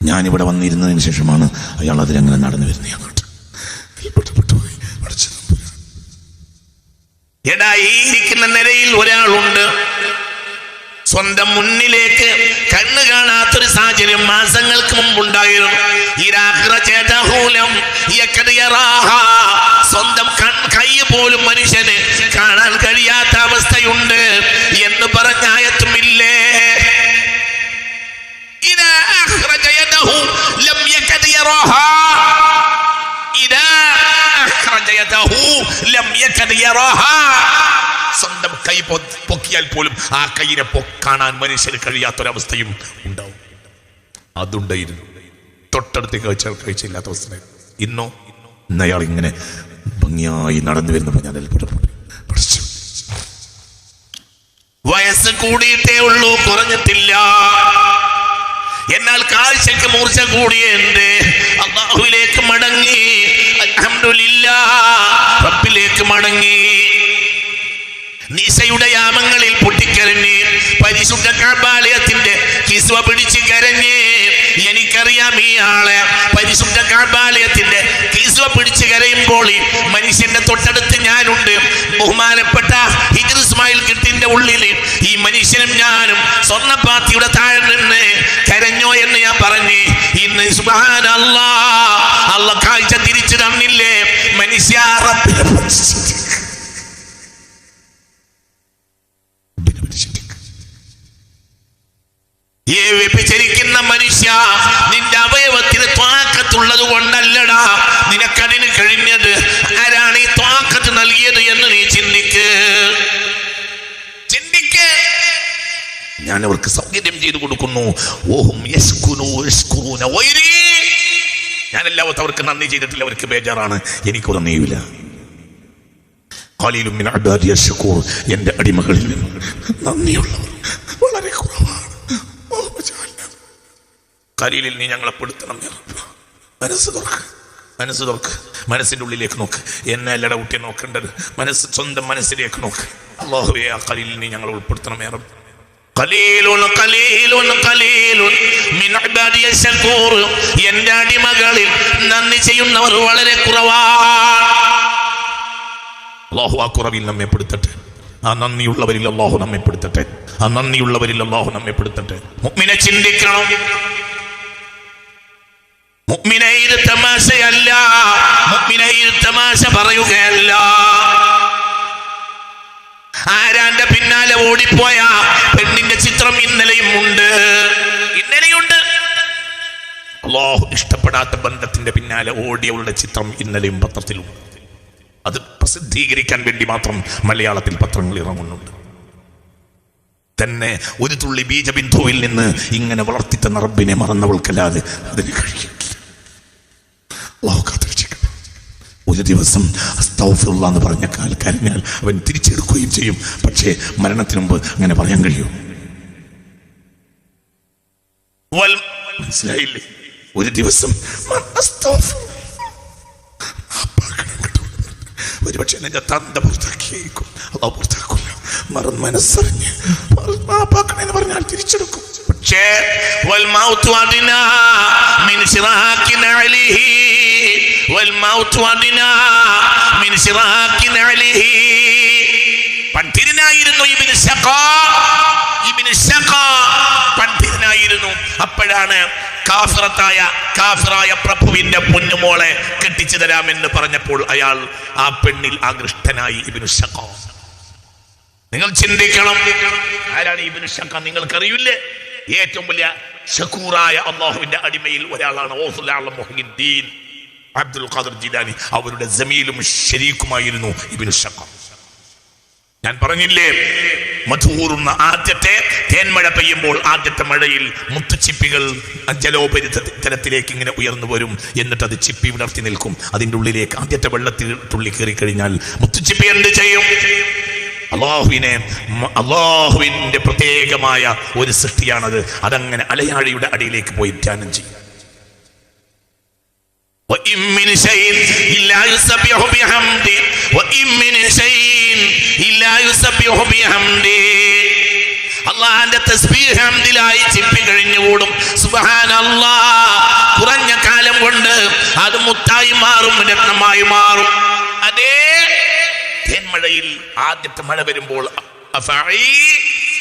ഞാനിവിടെ വന്നിരുന്നതിന് ശേഷമാണ് അയാൾ അതിലങ്ങനെ നടന്നു വരുന്നത്. അങ്ങോട്ട് എടാ, ഈ ഇരിക്കുന്ന നിരയിൽ ഒരാളുണ്ട്. സ്വന്തം മുന്നിലേക്ക് കണ്ണ് കാണാത്തൊരു സാഹചര്യം മാസങ്ങൾക്ക് മുമ്പുണ്ടായിരുന്നു. സ്വന്തം കൈ പോലും മനുഷ്യന് കാണാൻ കഴിയാത്ത അവസ്ഥയുണ്ട് എന്ന് പറഞ്ഞ ആയത്തുമില്ലേ? സ്വന്തം കൈ പൊക്കിയാൽ പോലും ആ കൈയിനെ കാണാൻ മനുഷ്യന് കഴിയാത്തൊരവസ്ഥയും ഉണ്ടാവും. അതുണ്ടായിരുന്നു. തൊട്ടടുത്ത് കഴിച്ചില്ലാത്ത അവസ്ഥ. ഇന്ന് അയാൾ ഇങ്ങനെ ഭംഗിയായി നടന്നു വരുന്നപ്പോൾ ഞാൻ പഠിച്ചു. വയസ്സ് കൂടിയിട്ടേ ഉള്ളൂ, കുറഞ്ഞിട്ടില്ല. എന്നാൽ കാഴ്ചക്ക് മൂർച്ച കൂടിയുണ്ട്. അല്ലാഹുവിലേക്ക് മടങ്ങി, അൽഹംദുലില്ലാഹ്, റബ്ബിലേക്ക് മടങ്ങി. നിശയുടെ യാമങ്ങളിൽ പൊട്ടിക്കരഞ്ഞ് പരിശുദ്ധ കഅബാലയത്തിന്റെ കിസ്വ പിടിച്ച് കരഞ്ഞ്. എനിക്കറിയാം ഈ ആളെ. പരിശുദ്ധ കഅബാലയത്തിന്റെ കിസ്വ പിടിച്ച് കരയുമ്പോൾ മനുഷ്യന്റെ തൊട്ടടുത്ത് ഞാനുണ്ട്. ബഹുമാനപ്പെട്ട ഹിജ്ർ ഇസ്മായിൽ കിട്ടിന്റെ ഉള്ളിൽ ഈ മനുഷ്യനും ഞാനും സ്വർണ്ണപ്പാത്തിയുടെ താഴെ നിന്ന് കരഞ്ഞോ എന്ന് ഞാൻ പറഞ്ഞു. ഇന്ന് സുബ്ഹാനല്ലാഹ്, അല്ലാഹ് കാഴ്ച തിരിച്ചു തന്നില്ലേ മനുഷ്യ? വ്യഭിചരിക്കുന്ന മനുഷ്യ, നിന്റെ അവയവത്തിന് ത്വാക്കത്തുള്ളത് കൊണ്ടല്ലടാ നിനക്കതിന് കഴിഞ്ഞത്. ആരാണ് ഈ ത്വാക്കത്ത് നൽകിയത് എന്ന് നീ ചിന്തിക്ക്. ഞാൻ അവർക്ക് സൗകര്യം ചെയ്തു കൊടുക്കുന്നു. ഞാൻ എല്ലാവരും അവർക്ക് നന്ദി ചെയ്തിട്ടില്ല. അവർക്ക് ബേജാറാണ്. എനിക്കൊരു നന്ദിയില്ല. എന്റെ അടിമകളിൽ നന്ദിയുള്ളവർ വളരെ കുറവാണ്. ഖലീലിൽ നീ ഞങ്ങളെ പെടുത്തണം. മനസ്സ് തുറക്ക്. മനസ്സിന്റെ ഉള്ളിലേക്ക് നോക്ക്. എന്നെ അല്ലട കുട്ടിയെ നോക്കേണ്ടത്. സ്വന്തം മനസ്സിലേക്ക് നോക്ക്. അല്ലാഹുവേ, ആ ഖലീലിൽ നീ ഞങ്ങളെ ഉൾപ്പെടുത്തണം. എന്റെ അടിമകളിൽ നന്ദി ചെയ്യുന്നവർ വളരെ കുറവാണ്. അല്ലാഹു ആ കുറവിൽ നമ്മെ പെടുത്തട്ടെ. ആ നന്ദിയുള്ളവരിൽ അല്ലാഹു നമ്മെ പെടുത്തട്ടെ. മുഅ്മിനെ ചിന്തിക്കണം. മുഅ്മിനെ ഇത് തമാശയല്ല. മുഅ്മിനെ ഇത് തമാശ പറയുകയല്ല. ആരാന്റെ പിന്നാലെ ഓടിപ്പോയ പെണ്ണിന്റെ ചിത്രം ഇന്നലെയുണ്ട്. അല്ലാഹു ഇഷ്ടപ്പെടാത്ത ബന്ധത്തിന്റെ പിന്നാലെ ഓടിയവളുടെ ചിത്രം ഇന്നലെയും പത്രത്തിലുണ്ട്. അത് പ്രസിദ്ധീകരിക്കാൻ വേണ്ടി മാത്രം മലയാളത്തിൽ പത്രങ്ങൾ ഇറങ്ങുന്നുണ്ട്. തന്നെ ഒരു തുള്ളി ബീജബിന്ദുവിൽ നിന്ന് ഇങ്ങനെ വളർത്തിത്തന്ന റബ്ബിനെ മറന്നവൾക്കല്ലാതെ അതിന് കഴിയില്ല. അല്ലാഹു കാത്തുരക്ഷിക്കട്ടെ. ഒരു ദിവസം അസ്തഗ്ഫിറുല്ലാഹ് എന്ന് പറഞ്ഞ കരഞ്ഞാൽ അവൻ തിരിച്ചെടുക്കുകയും ചെയ്യും. പക്ഷേ മരണത്തിന് മുമ്പ് അങ്ങനെ പറയാൻ കഴിയും? മനസ്സിലായില്ലേ? ഒരു ദിവസം ഒരുപക്ഷെ എന്നെ തന്ത പുറത്താക്കിയേക്കും. അല്ലാഹു പുറത്താക്കില്ല. മനസ്സറിഞ്ഞ് മാപ്പാക്കണെന്ന് പറഞ്ഞാൽ തിരിച്ചെടുക്കും. പക്ഷേ പണ്ഡിതനായിരുന്നു ഇബ്നു ശഖാ, പണ്ഡിതനായിരുന്നു. അപ്പോഴാണ് കാഫിറായ പ്രഭുവിന്റെ പൊന്നുമോളെ കെട്ടിച്ചു തരാമെന്ന് പറഞ്ഞപ്പോൾ അയാൾ ആ പെണ്ണിൽ ആകൃഷ്ടനായി. ഇബ്നു ശഖാ, നിങ്ങൾ ചിന്തിക്കണം, ആരാണ് ഇബ്നു ശഖാ? നിങ്ങൾക്കറിയില്ലേ? ഏറ്റവും വലിയ ശകൂറായ അല്ലാഹുവിന്റെ അടിമയിൽ ഒരാളാണ് ഔസുൽ ആലം മുഹ്യിദ്ദീൻ അബ്ദുൽ ഖാദിർ ജിലാനി. അവരുടെ ജമീലും ശരീക്കുമായിരുന്നു ഇബ്നു ശഖാ. ഞാൻ പറഞ്ഞില്ലേ, മധൂറുന്ന ആദ്യത്തെ തേന്മഴ പെയ്യുമ്പോൾ ആദ്യത്തെ മഴയിൽ മുത്തുച്ചിപ്പികൾ ജലോപരിതലത്തിലേക്ക് ഇങ്ങനെ ഉയർന്നു വരും. എന്നിട്ട് അത് ചിപ്പി വിടർത്തി നിൽക്കും. അതിൻ്റെ ഉള്ളിലേക്ക് ആദ്യത്തെ വെള്ളത്തിൽ തുള്ളി കയറി കഴിഞ്ഞാൽ മുത്തുച്ചിപ്പി എന്ത് ചെയ്യും? അള്ളാഹുവിന്റെ പ്രത്യേകമായ ഒരു സൃഷ്ടിയാണത്. അതങ്ങനെ അലയാഴിയുടെ അടിയിലേക്ക് പോയി ധ്യാനം ചെയ്യും. അള്ളാഹുവിന്റെ തസ്ബീഹ് ഹംദിലായി ചിപ്പി കഴിഞ്ഞുകൂടും. സുബ്ഹാനല്ലാഹ്, കുറഞ്ഞ കാലം കൊണ്ട് അത് മുത്തായി മാറും, രത്നമായി മാറും. അതേ തേന്മഴയിൽ ആദ്യത്തെ മഴ വരുമ്പോൾ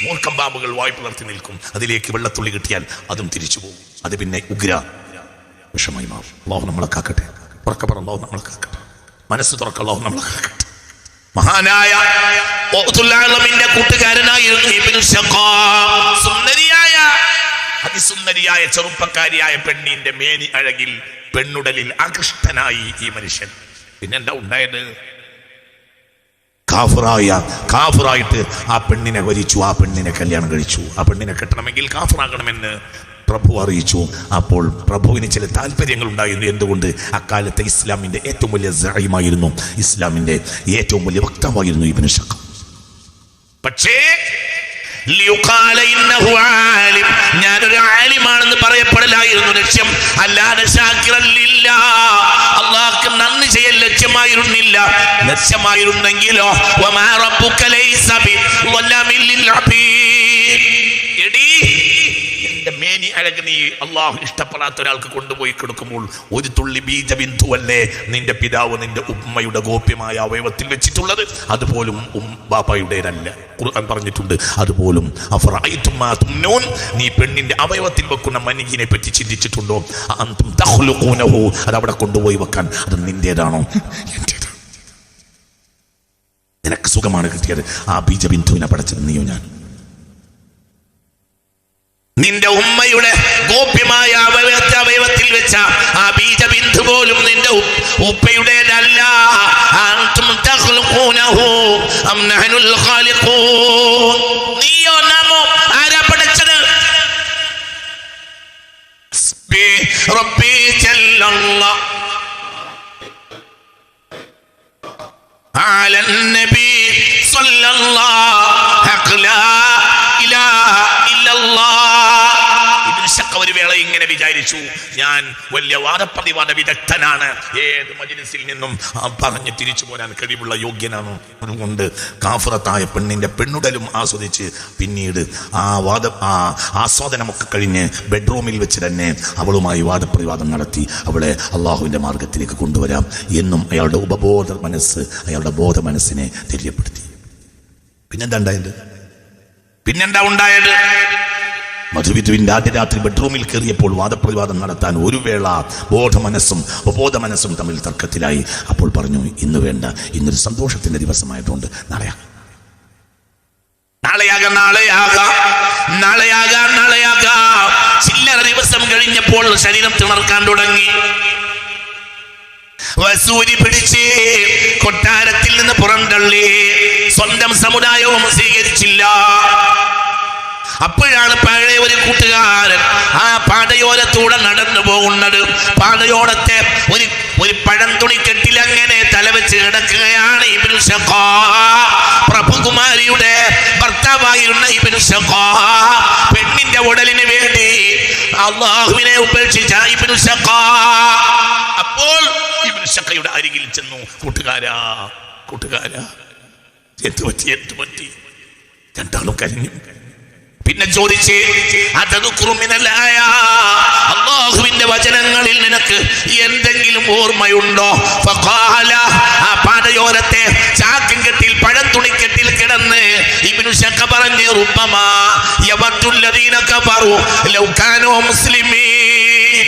മൂർഖം പാമ്പുകൾ വായ് പുലർത്തി നിൽക്കും. അതിലേക്ക് വെള്ളത്തുള്ളി കിട്ടിയാൽ അതും തിരിച്ചു പോകും. അത് പിന്നെ ഉഗ്ര വിഷമായി മാറും. അല്ലാഹു നമ്മളെ കാക്കട്ടെ. അല്ലാഹു നമ്മളെ കാക്കട്ടെ. മനസ്സ് തുറക്ക. അല്ലാഹു നമ്മളെ കാക്കട്ടെ. മഹാനായ ഔസുൽ കൂട്ടുകാരനായിരുന്നു ഇബ്നു ശഖാ. അതിസുന്ദരിയായ ചെറുപ്പക്കാരിയായ പെണ്ണിന്റെ മേനി അഴകിൽ, പെണ്ണുടലിൽ ആകൃഷ്ടനായി ഈ മനുഷ്യൻ. പിന്നെന്താ ഉണ്ടായത്? കാഫിറായിട്ട് ആ പെണ്ണിനെ വരിച്ചു. ആ പെണ്ണിനെ കല്യാണം കഴിച്ചു. ആ പെണ്ണിനെ കെട്ടണമെങ്കിൽ കാഫിറാകണമെന്ന് പ്രഭു അറിയിച്ചു. അപ്പോൾ പ്രഭുവിന് ചില താല്പര്യങ്ങൾ ഉണ്ടായിരുന്നു. എന്തുകൊണ്ട്? അക്കാലത്തെ ഇസ്ലാമിന്റെ ഏറ്റവും വലിയ സഈമായിരുന്നു, ഇസ്ലാമിന്റെ ഏറ്റവും വലിയ വക്താവായിരുന്നു ഇബ്നു ശഖാ. പക്ഷേ ഞാനൊരു ആലിമാണെന്ന് പറയപ്പെടലായിരുന്നു ലക്ഷ്യം, അല്ലാതെ അള്ളാഹ്ക്ക് നന്ദി ചെയ്യൽ ലക്ഷ്യമായിരുന്നില്ല. ലക്ഷ്യമായിരുന്നെങ്കിലോ എന്റെ മേനി അഴക് നീ അള്ളാഹു ഇഷ്ടപ്പെടാത്ത ഒരാൾക്ക് കൊണ്ടുപോയി കൊടുക്കുമ്പോൾ ഒരു തുള്ളി ബീജബിന്ദുവല്ലേ നിന്റെ പിതാവ് നിന്റെ ഉമ്മയുടെ ഗോപ്യമായ അവയവത്തിൽ വെച്ചിട്ടുള്ളത്? അതുപോലും ബാപ്പയുടേതല്ല. ഖുർആൻ പറഞ്ഞിട്ടുണ്ട്. അതുപോലും നീ പെണ്ണിന്റെ അവയവത്തിൽ വെക്കുന്ന മനികിനെ പറ്റി ചിന്തിച്ചിട്ടുണ്ടോ? അതവിടെ കൊണ്ടുപോയി വെക്കാൻ അത് നിന്റേതാണോ എന്റേതാണോ? നിനക്ക് സുഖമാണ് കിട്ടിയത്. ആ ബീജബിന്ദുവിനെ പടച്ചത് നീയോ ഞാൻ? നിന്റെ ഉമ്മയുടെ ഗോപ്യമായ അവയവത്തിൽ വെച്ച ആ ബീജബിന്ദു പോലും നിന്റെ ഉപ്പയുടേതല്ല. നീയോ നാമോ? ആരാ പഠിച്ചത്? റബ്ബി ജല്ലല്ലാഹ് അലൻ നബി സല്ലല്ലാഹു ഒരു വേള ഇങ്ങനെ വിചാരിച്ചു, ഞാൻ വലിയ വാദപ്രതിവാദ വിദഗ്ധനാണ്, ഏത് മജ്‌ലിസിൽ നിന്നും പറഞ്ഞ് തിരിച്ചു പോരാൻ കഴിവുള്ള യോഗ്യനാണ്. അതുകൊണ്ട് കാഫിറത്തായ പെണ്ണിന്റെ പെണ്ണുടലും ആസ്വദിച്ച് പിന്നീട് ആ ആസ്വാദനമൊക്കെ കഴിഞ്ഞ് ബെഡ്റൂമിൽ വെച്ച് തന്നെ അവളുമായി വാദപ്രതിവാദം നടത്തി അവളെ അള്ളാഹുവിന്റെ മാർഗത്തിലേക്ക് കൊണ്ടുവരാം എന്നും അയാളുടെ ഉപബോധ മനസ്സ്, അയാളുടെ ബോധ മനസ്സിനെ തെര്യപ്പെടുത്തി. പിന്നെന്താ ഉണ്ടായത്? മധുവിധുവിന്റെ ആദ്യ രാത്രി ബെഡ്റൂമിൽ കയറിയപ്പോൾ വാദപ്രതിവാദം നടത്താൻ ഒരു വേള ബോധ മനസ്സും തമ്മിൽ തർക്കത്തിലായി. അപ്പോൾ പറഞ്ഞു, ഇന്ന് വേണ്ട, ഇന്നൊരു സന്തോഷത്തിന്റെ ദിവസമായതുകൊണ്ട് നാളെയാകാം. ചില്ലറ ദിവസം കഴിഞ്ഞപ്പോൾ ശരീരം തിണർക്കാൻ തുടങ്ങി. വസൂരി പിടിച്ച് കൊട്ടാരത്തിൽ നിന്ന് പുറന്തള്ളി. സ്വന്തം സമുദായവും സ്വീകരിച്ചില്ല. അപ്പോഴാണ് പഴയ ഒരു കൂട്ടുകാരൻ ആ പാതയോരത്തൂടെ നടന്നു പോകുന്നത്. പാതയോരത്തെ ഒരു പഴം തുണിക്കെട്ടിൽ അങ്ങനെ തലവെച്ച് കിടക്കുകയാണ് ഇബ്നു ശഖാ. പ്രഭുകുമാരിയുടെ ഭർത്താവായിരുന്ന ഇബ്നു ശഖാ, പെണ്ണിന്റെ ഉടലിന് വേണ്ടി അള്ളാഹുവിനെ ഉപേക്ഷിച്ച ഇബ്നു ശഖാ. അപ്പോൾ ഇബ്നു ശഖയുടെ അരികിൽ ചെന്നു, കൂട്ടുകാരാ എന്ത് പറ്റി? രണ്ടാളും കരഞ്ഞു. പിന്നെ ചോദിച്ച്, അല്ലാഹുവിന്റെ വചനങ്ങളിൽ നിനക്ക് എന്തെങ്കിലും ഓർമ്മയുണ്ടോ? ഫഖാല, ആ പാതയോരത്തെ ചാക്കിൻകെട്ടിൽ പഴം തുണിക്കെട്ടിൽ കിടന്ന് ഇബ്നു ശഖ പറഞ്ഞു, റുബ്ബമാ യവത്തുല്ലദീന കഫറു ലൗ കാനൂ മുസ്ലിമീൻ.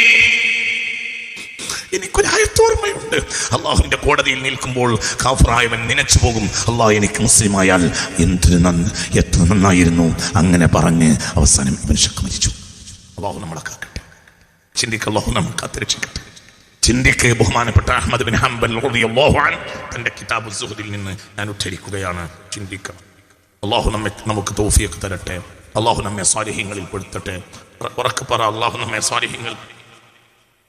എനിക്കൊരായത്ത് ഓർമ്മയുണ്ട്. അള്ളാഹുവിന്റെ കോടതിയിൽ നിൽക്കുമ്പോൾ കാഫിറായവൻ നനച്ചു പോകും, അള്ളാഹ് എനിക്ക് മുസ്ലിമായാൽ എത്ര നന്നായിരുന്നു. അങ്ങനെ പറഞ്ഞ് അവസാനം ഇബ്നു ശഖ മരിച്ചു. അള്ളാഹു നമ്മളെ കാക്കട്ടെ. ചിന്തിക്ക്, അള്ളാഹു നമ്മൾ കാത്തുരക്ഷിക്കട്ടെ. ചിന്തിക്ക്. ബഹുമാനപ്പെട്ട അഹ്മദ് ബിൻ ഹംബൽ റളിയല്ലാഹു അൻഹു തന്റെ കിതാബ് സുഹദിൽ നിന്ന് ഞാൻ ഉദ്ധരിക്കുകയാണ്. ചിന്തിക്കണം. അള്ളാഹു നമുക്ക് തൗഫീഖ് തരട്ടെ. അള്ളാഹു നമ്മെ സാലിഹീങ്ങളിൽ പെടുത്തട്ടെ. ഉറക്കെ പറ, അള്ളാഹു നമ്മെ സാലിഹീങ്ങൾ.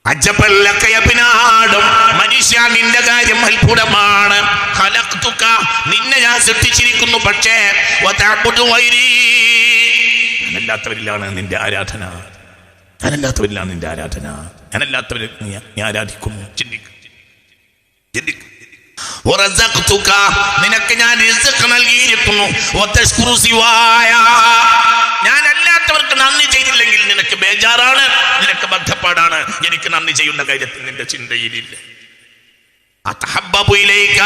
അജബല്ലക്കയബിനാടും മനുഷ്യ, നിന്റെ കാര്യം അത്ഭുതമാണ്. ഖലഖ്തുക, നിന്നെ ഞാൻ സൃഷ്ടിച്ചിരിക്കുന്നു, പക്ഷേ വതഅബുദു ഗൈരി, ഞാനല്ലാത്തവരിലാണ് നിന്റെ ആരാധന. ഞാനല്ലാത്തവരെ നീ ആരാധിക്കുന്നു. ചിന്തിക്ക്. വറസഖ്തുക, നിനക്ക് ഞാൻ റിസ്ക് നൽകിയിരിക്കുന്നു. വതശ്കുറു സിവായ, ഞാനല്ലാത്തവർക്ക് നന്ദി ചെയ്തില്ലെങ്കിൽ നിനക്ക് ബേജാറാണ്, നിനക്ക് ബദ്ധപ്പാടാണ്. എനിക്ക് നന്ദി ചെയ്യുന്ന കാര്യത്തിൽ നിന്റെ ചിന്തയിലില്ല. അതഹബ്ബു ഇലൈക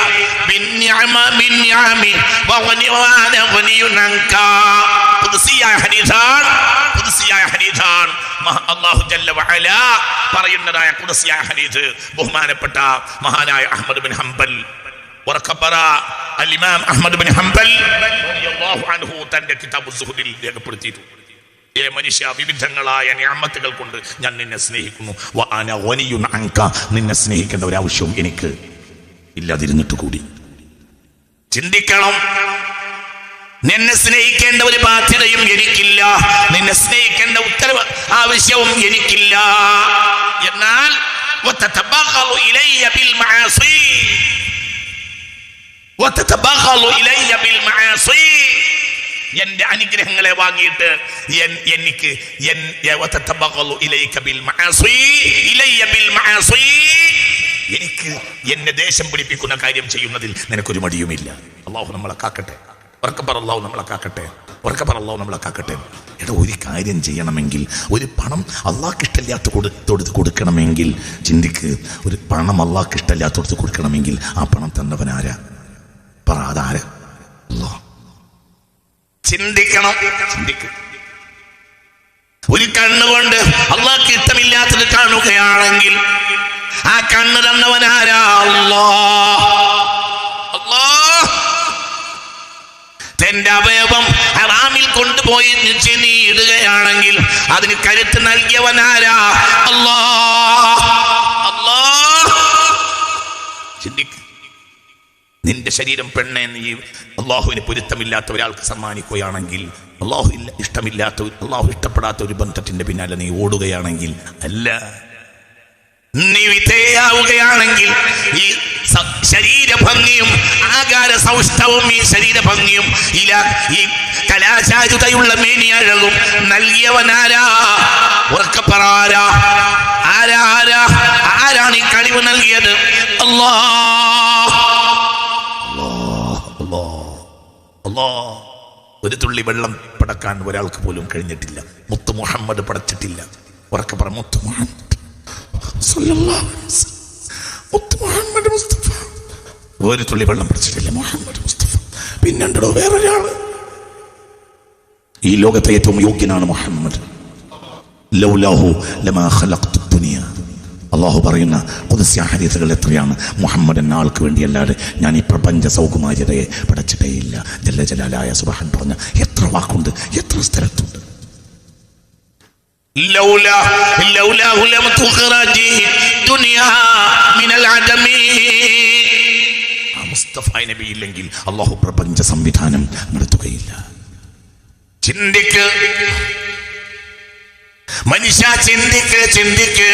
ബിന്നിഅമി വഗനിവാന ഗനിയുനക. ഖുദ്സിയായ ഹദീസാണ് അല്ലാഹു ജല്ല വഅല പറയുന്നതായ ഖുദ്സിയായ ഹദീസ്. ബഹുമാനപ്പെട്ട മഹാനായ അഹ്മദ് ബിൻ ഹംബൽ അൽ-ഇമാം അഹ്മദ് ബിൻ ഹംബൽ റളിയല്ലാഹു അൻഹു തന്റെ കിതാബ് സുഹദിൽ രേഖപ്പെടുത്തിയിട്ടുണ്ട്. മനുഷ്യ, വിവിധങ്ങളായ നിഅമത്തുകൾ കൊണ്ട് ഞാൻ നിന്നെ സ്നേഹിക്കുന്നു. വഅന ഗനിയുൻ അൻക, നിന്നെ സ്നേഹിക്കേണ്ട ഒരു ആവശ്യവും എനിക്ക് ഇല്ലാതിരുന്നിട്ട് കൂടി. ചിന്തിക്കണം. നിന്നെ സ്നേഹിക്കേണ്ട ഒരു ബാധ്യതയും എനിക്കില്ല, നിന്നെ സ്നേഹിക്കേണ്ട ഉത്തരവ് ആവശ്യവും എനിക്കില്ല. എന്നാൽ വതതബഖലു ഇലയ്യ ബിൽ മആസി, എന്റെ അനുഗ്രഹങ്ങളെ വാങ്ങിയിട്ട് എനിക്ക് എന്നെ ദേഷ്യം പിടിപ്പിക്കുന്ന കാര്യം ചെയ്യുന്നതിൽ നിനക്കൊരു മടിയുമില്ല. അള്ളാഹു നമ്മളെ കാക്കട്ടെ. അള്ളാഹു നമ്മളെ കാക്കട്ടെ. എടാ, ഒരു കാര്യം ചെയ്യണമെങ്കിൽ, ഒരു പണം അള്ളാഹ്ക്ക് ഇഷ്ടമില്ലാത്ത കൊടുക്കണമെങ്കിൽ, ചിന്തിക്ക്. ഒരു പണം അള്ളാഹ്ക്ക് ഇഷ്ടമില്ലാത്തടുത്ത് കൊടുക്കണമെങ്കിൽ ആ പണം തന്നവനാരാ? പറ, അതാരാ? അല്ലാഹ്. ചിന്തിക്കണം. ഒരു കണ്ണുകൊണ്ട് അള്ളാഹ്ക്ക് ഇഷ്ടമില്ലാത്തത് കാണുകയാണെങ്കിൽ ആ കണ്ണ് തന്നവനാരാ? അല്ലാഹ്. തന്റെ അവയവം ഹറാമിൽ കൊണ്ടുപോയി നീ ഇടുകയാണെങ്കിൽ അതിന് കരുത്ത് നൽകിയവനാരാ? അല്ലാഹ്. ചിന്തിക്ക്. നിന്റെ ശരീരം പെണ്ണെ നീ അള്ളാഹുവിന് പൊരുത്തമില്ലാത്ത ഒരാൾക്ക് സമ്മാനിക്കുകയാണെങ്കിൽ, അള്ളാഹു ഇഷ്ടപ്പെടാത്ത ഒരു ബന്ധത്തിന്റെ പിന്നാലെ നീ ഓടുകയാണെങ്കിൽ, അല്ല, നീ വിധേയാവുകയാണെങ്കിൽ ഈ ശരീരഭംഗിയും ആകാര സൗഷ്ഠവും ഈ ശരീരഭംഗിയും ഈ കലാചാരുതയുള്ള മേനിയഴകും നൽകിയവനാരാ? ഉറക്കപ്പറാരാ? ആരാണ് ഈ കഴിവ് നൽകിയത്? അല്ലാഹ്. ഒരു തുള്ളി വെള്ളം പടക്കാൻ ഒരാൾക്ക് പോലും കഴിഞ്ഞിട്ടില്ല. മുത്ത് മുഹമ്മദ് പടച്ചിട്ടില്ല. ഉറക്കെ പറ, മുത്ത് മുഹമ്മദ് മുസ്തഫ. ഒരു തുള്ളി വെള്ളം പടച്ചിട്ടില്ല മുഹമ്മദ് മുസ്തഫ. പിന്നെണ്ടോ വേറൊരാള്? ഈ ലോകത്തെ ഏറ്റവും യോഗ്യനാണ് മുഹമ്മദ്. ലൗലാഹു ലമാ ഖലഖ്തു ദുനിയ. അള്ളാഹു പറയുന്ന ഖുദ്സിയ ഹദീസുകൾ എത്രയാണ്? മുഹമ്മദ് എന്ന ആൾക്ക് വേണ്ടിയല്ലാതെ ഞാൻ ഈ പ്രപഞ്ച സൗകുമാര്യതയെ പടച്ചിട്ടേയില്ല. ജല്ല ജലാലായ സുബ്ഹാൻ പറഞ്ഞ എത്ര വാക്കുണ്ട്, എത്ര സ്ഥലത്തുണ്ട്. മുസ്തഫ നബി ഇല്ലെങ്കിൽ അള്ളാഹു പ്രപഞ്ച സംവിധാനം നടത്തുകയില്ല. ചിന്തിക്ക് മനുഷ്യ, ചിന്തിക്ക്.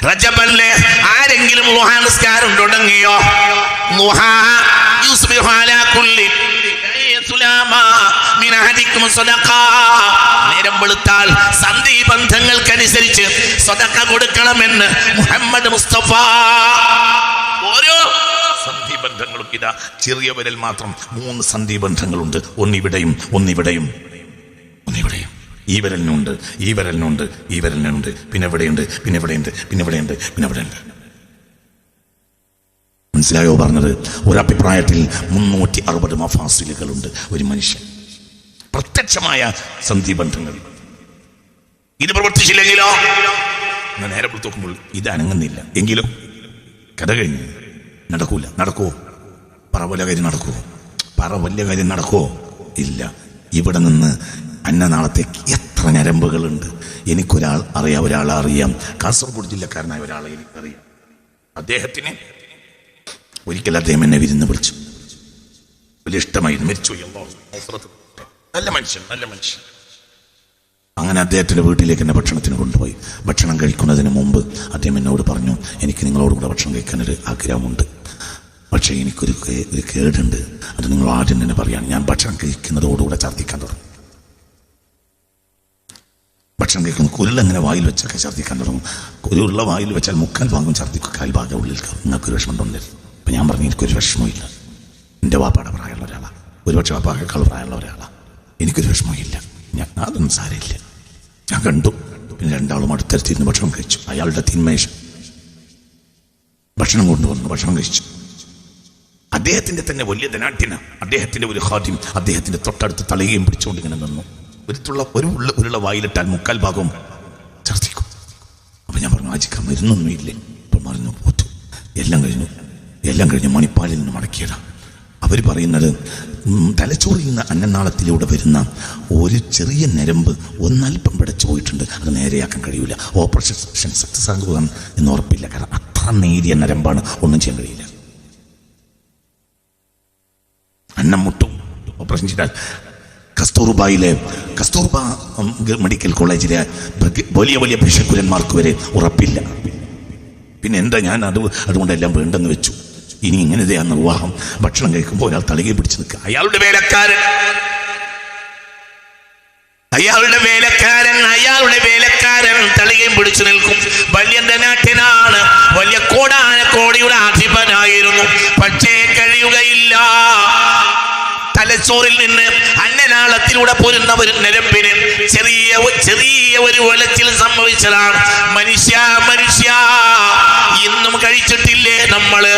റജബല്ലേ, ആരെങ്കിലും ളുഹാ നിസ്കാരം തുടങ്ങിയോ? ളുഹാ യുസ്ബിഹു അലാ കുല്ലി സുലാമാ മിൻ അഹദികും സദഖ. നേരം വെളുത്താൽ സന്ധി ബന്ധങ്ങൾക്കനുസരിച്ച് സദഖ കൊടുക്കണമെന്ന് മുഹമ്മദ് മുസ്തഫ. ഓരോ സന്ധി ബന്ധങ്ങളും ഇതാ ചെറിയ വിരൽ മാത്രം 3 സന്ധി ബന്ധങ്ങളുണ്ട്. ഒന്നിവിടെയും ഒന്നിവിടെയും ഒന്നിവിടെയും. ഈ വിരലിനുണ്ട്, ഈ വിരലിനുണ്ട്, ഈ വിരലിനുണ്ട്, പിന്നെ എവിടെയുണ്ട്, പിന്നെ എവിടെയുണ്ട്, പിന്നെ എവിടെയുണ്ട്, പിന്നെ എവിടെയുണ്ട്. മനസ്സിലായോ പറഞ്ഞത്? ഒരഭിപ്രായത്തിൽ 360 മഫാസിലുകളുണ്ട് ഒരു മനുഷ്യൻ. പ്രത്യക്ഷമായ സന്ധിബന്ധങ്ങൾ. ഇത് പ്രവർത്തിച്ചില്ലെങ്കിലോ നേരെ നോക്കുമ്പോൾ ഇത് അനങ്ങുന്നില്ല. എങ്കിലോ കഥ കഴിഞ്ഞു. നടക്കൂല. നടക്കുവോ? പറ വല്ല കാര്യം നടക്കുവോ? പറ വല്ല കാര്യം നടക്കുവോ? ഇല്ല. ഇവിടെ നിന്ന് അന്നനാളത്തേക്ക് എത്ര ഞരമ്പുകളുണ്ട്. എനിക്കൊരാൾ അറിയാം, ഒരാളെ അറിയാം. കാസർഗോഡ് ജില്ലക്കാരനായ ഒരാളെ എനിക്കറിയാം. അദ്ദേഹത്തിന് ഒരിക്കൽ അദ്ദേഹം എന്നെ വിരുന്ന് വിളിച്ചു. വലിയ ഇഷ്ടമായിരുന്നു. മരിച്ചു. നല്ല മനുഷ്യൻ, നല്ല മനുഷ്യൻ. അങ്ങനെ അദ്ദേഹത്തിൻ്റെ വീട്ടിലേക്ക് എന്നെ ഭക്ഷണത്തിന് കൊണ്ടുപോയി. ഭക്ഷണം കഴിക്കുന്നതിന് മുമ്പ് അദ്ദേഹം എന്നോട് പറഞ്ഞു, എനിക്ക് നിങ്ങളോട് കൂടെ ഭക്ഷണം കഴിക്കാനൊരു ആഗ്രഹമുണ്ട്, പക്ഷേ എനിക്കൊരു കേടുണ്ട്. അത് നിങ്ങൾ ആദ്യം തന്നെ പറയാണ്. ഞാൻ ഭക്ഷണം കഴിക്കുന്നതോടുകൂടെ ഛർദ്ദിക്കാൻ തുടങ്ങും. ഭക്ഷണം കഴിക്കുന്ന കുരുളെങ്ങനെ വായിൽ വെച്ചൊക്കെ ഛർദ്ദിക്കാൻ തുടങ്ങും. കുരുള്ള വായിൽ വെച്ചാൽ 3/4 ഭാഗം ഛർദ്ദിക്കും, 1/4 ഭാഗം ഉള്ളിൽ. നിങ്ങൾക്കൊരു വിഷമം തോന്നരുത്. അപ്പം ഞാൻ പറഞ്ഞു, എനിക്കൊരു വിഷമമില്ല. എൻ്റെ വാപ്പാടെ പ്രായമുള്ള ഒരാളാണ്, ഒരുപക്ഷെ വാപ്പാക്കേക്കാൾ പ്രായമുള്ള ഒരാളാണ്. എനിക്കൊരു വിഷമമില്ല. അതൊന്നും സാരമില്ല. ഞാൻ കണ്ടു. പിന്നെ 2 അടുത്തടുത്തിരുന്ന് ഭക്ഷണം കഴിച്ചു. അയാളുടെ തിന്മേഷം ഭക്ഷണം കൊണ്ടുവന്നു, ഭക്ഷണം കഴിച്ചു. അദ്ദേഹത്തിൻ്റെ തന്നെ വലിയ ധനാഢ്യന, അദ്ദേഹത്തിൻ്റെ ഒരു ഖാദിം അദ്ദേഹത്തിൻ്റെ തൊട്ടടുത്ത് തലയും പിടിച്ചുകൊണ്ട് ഇങ്ങനെ നിന്നു. ഉരുള വായിലിട്ടാൽ 3/4 ഭാഗവും ഛർദ്ദിക്കും. അപ്പം ഞാൻ പറഞ്ഞു, ആജിക്ക മരുന്നൊന്നും ഇല്ലേ? അപ്പം പറഞ്ഞു, പോത്തു. എല്ലാം കഴിഞ്ഞ് മണിപ്പാലിൽ നിന്ന് മടക്കിയതാ. അവർ പറയുന്നത് തലച്ചോറിൽ നിന്ന് അന്നനാളത്തിലൂടെ വരുന്ന ഒരു ചെറിയ ഞരമ്പ് ഒന്നൽപ്പം പിടച്ചു പോയിട്ടുണ്ട്. അത് നേരെയാക്കാൻ കഴിയില്ല. ഓപ്പറേഷൻ സക്സസ് ആകുക എന്ന് ഉറപ്പില്ല. കാരണം അത്ര നേരിയ ഞരമ്പാണ്. ഒന്നും ചെയ്യാൻ കഴിയില്ല. അന്നം മുട്ടും. ഓപ്പറേഷൻ ചെയ്താൽ കസ്തൂർബ മെഡിക്കൽ കോളേജിലെ വലിയ വലിയ ഭിഷക്കുരന്മാർക്ക് വരെ ഉറപ്പില്ല. പിന്നെ എന്താ, ഞാൻ അതുകൊണ്ടെല്ലാം വേണ്ടെന്ന് വെച്ചു. ഇനി ഇങ്ങനെയാ നിർവാഹം. ഭക്ഷണം കഴിക്കുമ്പോൾ ഒരാൾ തലകെ പിടിച്ച് നിൽക്കുക. അയാളുടെ വേലക്കാരൻ തലകയും പിടിച്ചു നിൽക്കും. വലിയ ധനാഢ്യനാണ്, വലിയ കോടാനക്കോടിയുടെ അധിപനായിരുന്നു. പക്ഷേ കഴിയുകയില്ല. തലച്ചോറിൽ നിന്ന് അന്നനാളത്തിലൂടെ പോരുന്ന ഒരു നരമ്പിന് ചെറിയ ഒരു വലച്ചിൽ സംഭവിച്ചതാണ്. മനുഷ്യ ഇന്നും കഴിച്ചിട്ടില്ലേ നമ്മള്?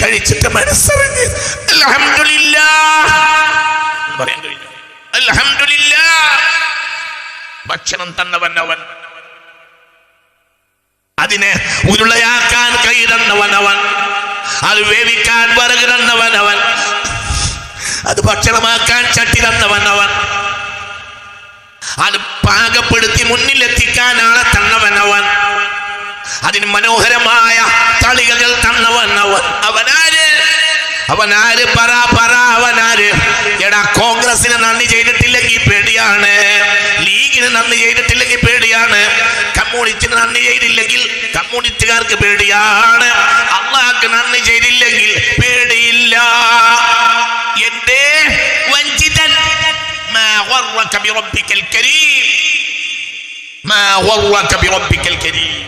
കഴിച്ചിട്ട് മനസ്സറിഞ്ഞ് അൽഹംദുലില്ലാഹ് പറയാൻ കഴിഞ്ഞു. അൽഹംദുലില്ലാഹ്. ഭക്ഷണം തന്നവൻ അവൻ, അതിനെ ഉരുളയാക്കാൻ കൈ തന്നവൻ അവൻ, അത് വേവിക്കാൻ വിറക് തന്നവൻ അവൻ, അത് ഭക്ഷണമാക്കാൻ ചട്ടി തന്നവൻ അവൻ, അത് പാകപ്പെടുത്തി മുന്നിലെത്തിക്കാൻ ആളെ തന്നവൻ അവൻ, അതിന് മനോഹരമായ തളികകൾ തന്നവൻ അവൻ. അവനാര് പറ അവനാര്? എടാ, കോൺഗ്രസിന് നന്ദി ചെയ്തിട്ടില്ലെങ്കിൽ പേടിയാണ്, ലീഗിന് നന്ദി ചെയ്തിട്ടില്ലെങ്കിൽ പേടിയാണ്, കമ്മ്യൂണിസ്റ്റിന് നന്ദി ചെയ്തില്ലെങ്കിൽ കമ്മ്യൂണിസ്റ്റുകാർക്ക് പേടിയാണ്, അള്ളാഹ്ക്ക് നന്ദി ചെയ്തില്ലെങ്കിൽ പേടിയില്ല. എന്റെ വഞ്ചിതൻ, മാ ഗർറക ബിറബ്ബിക്കൽ കരീം, മാ ഗർറക ബിറബ്ബിക്കൽ കരീം,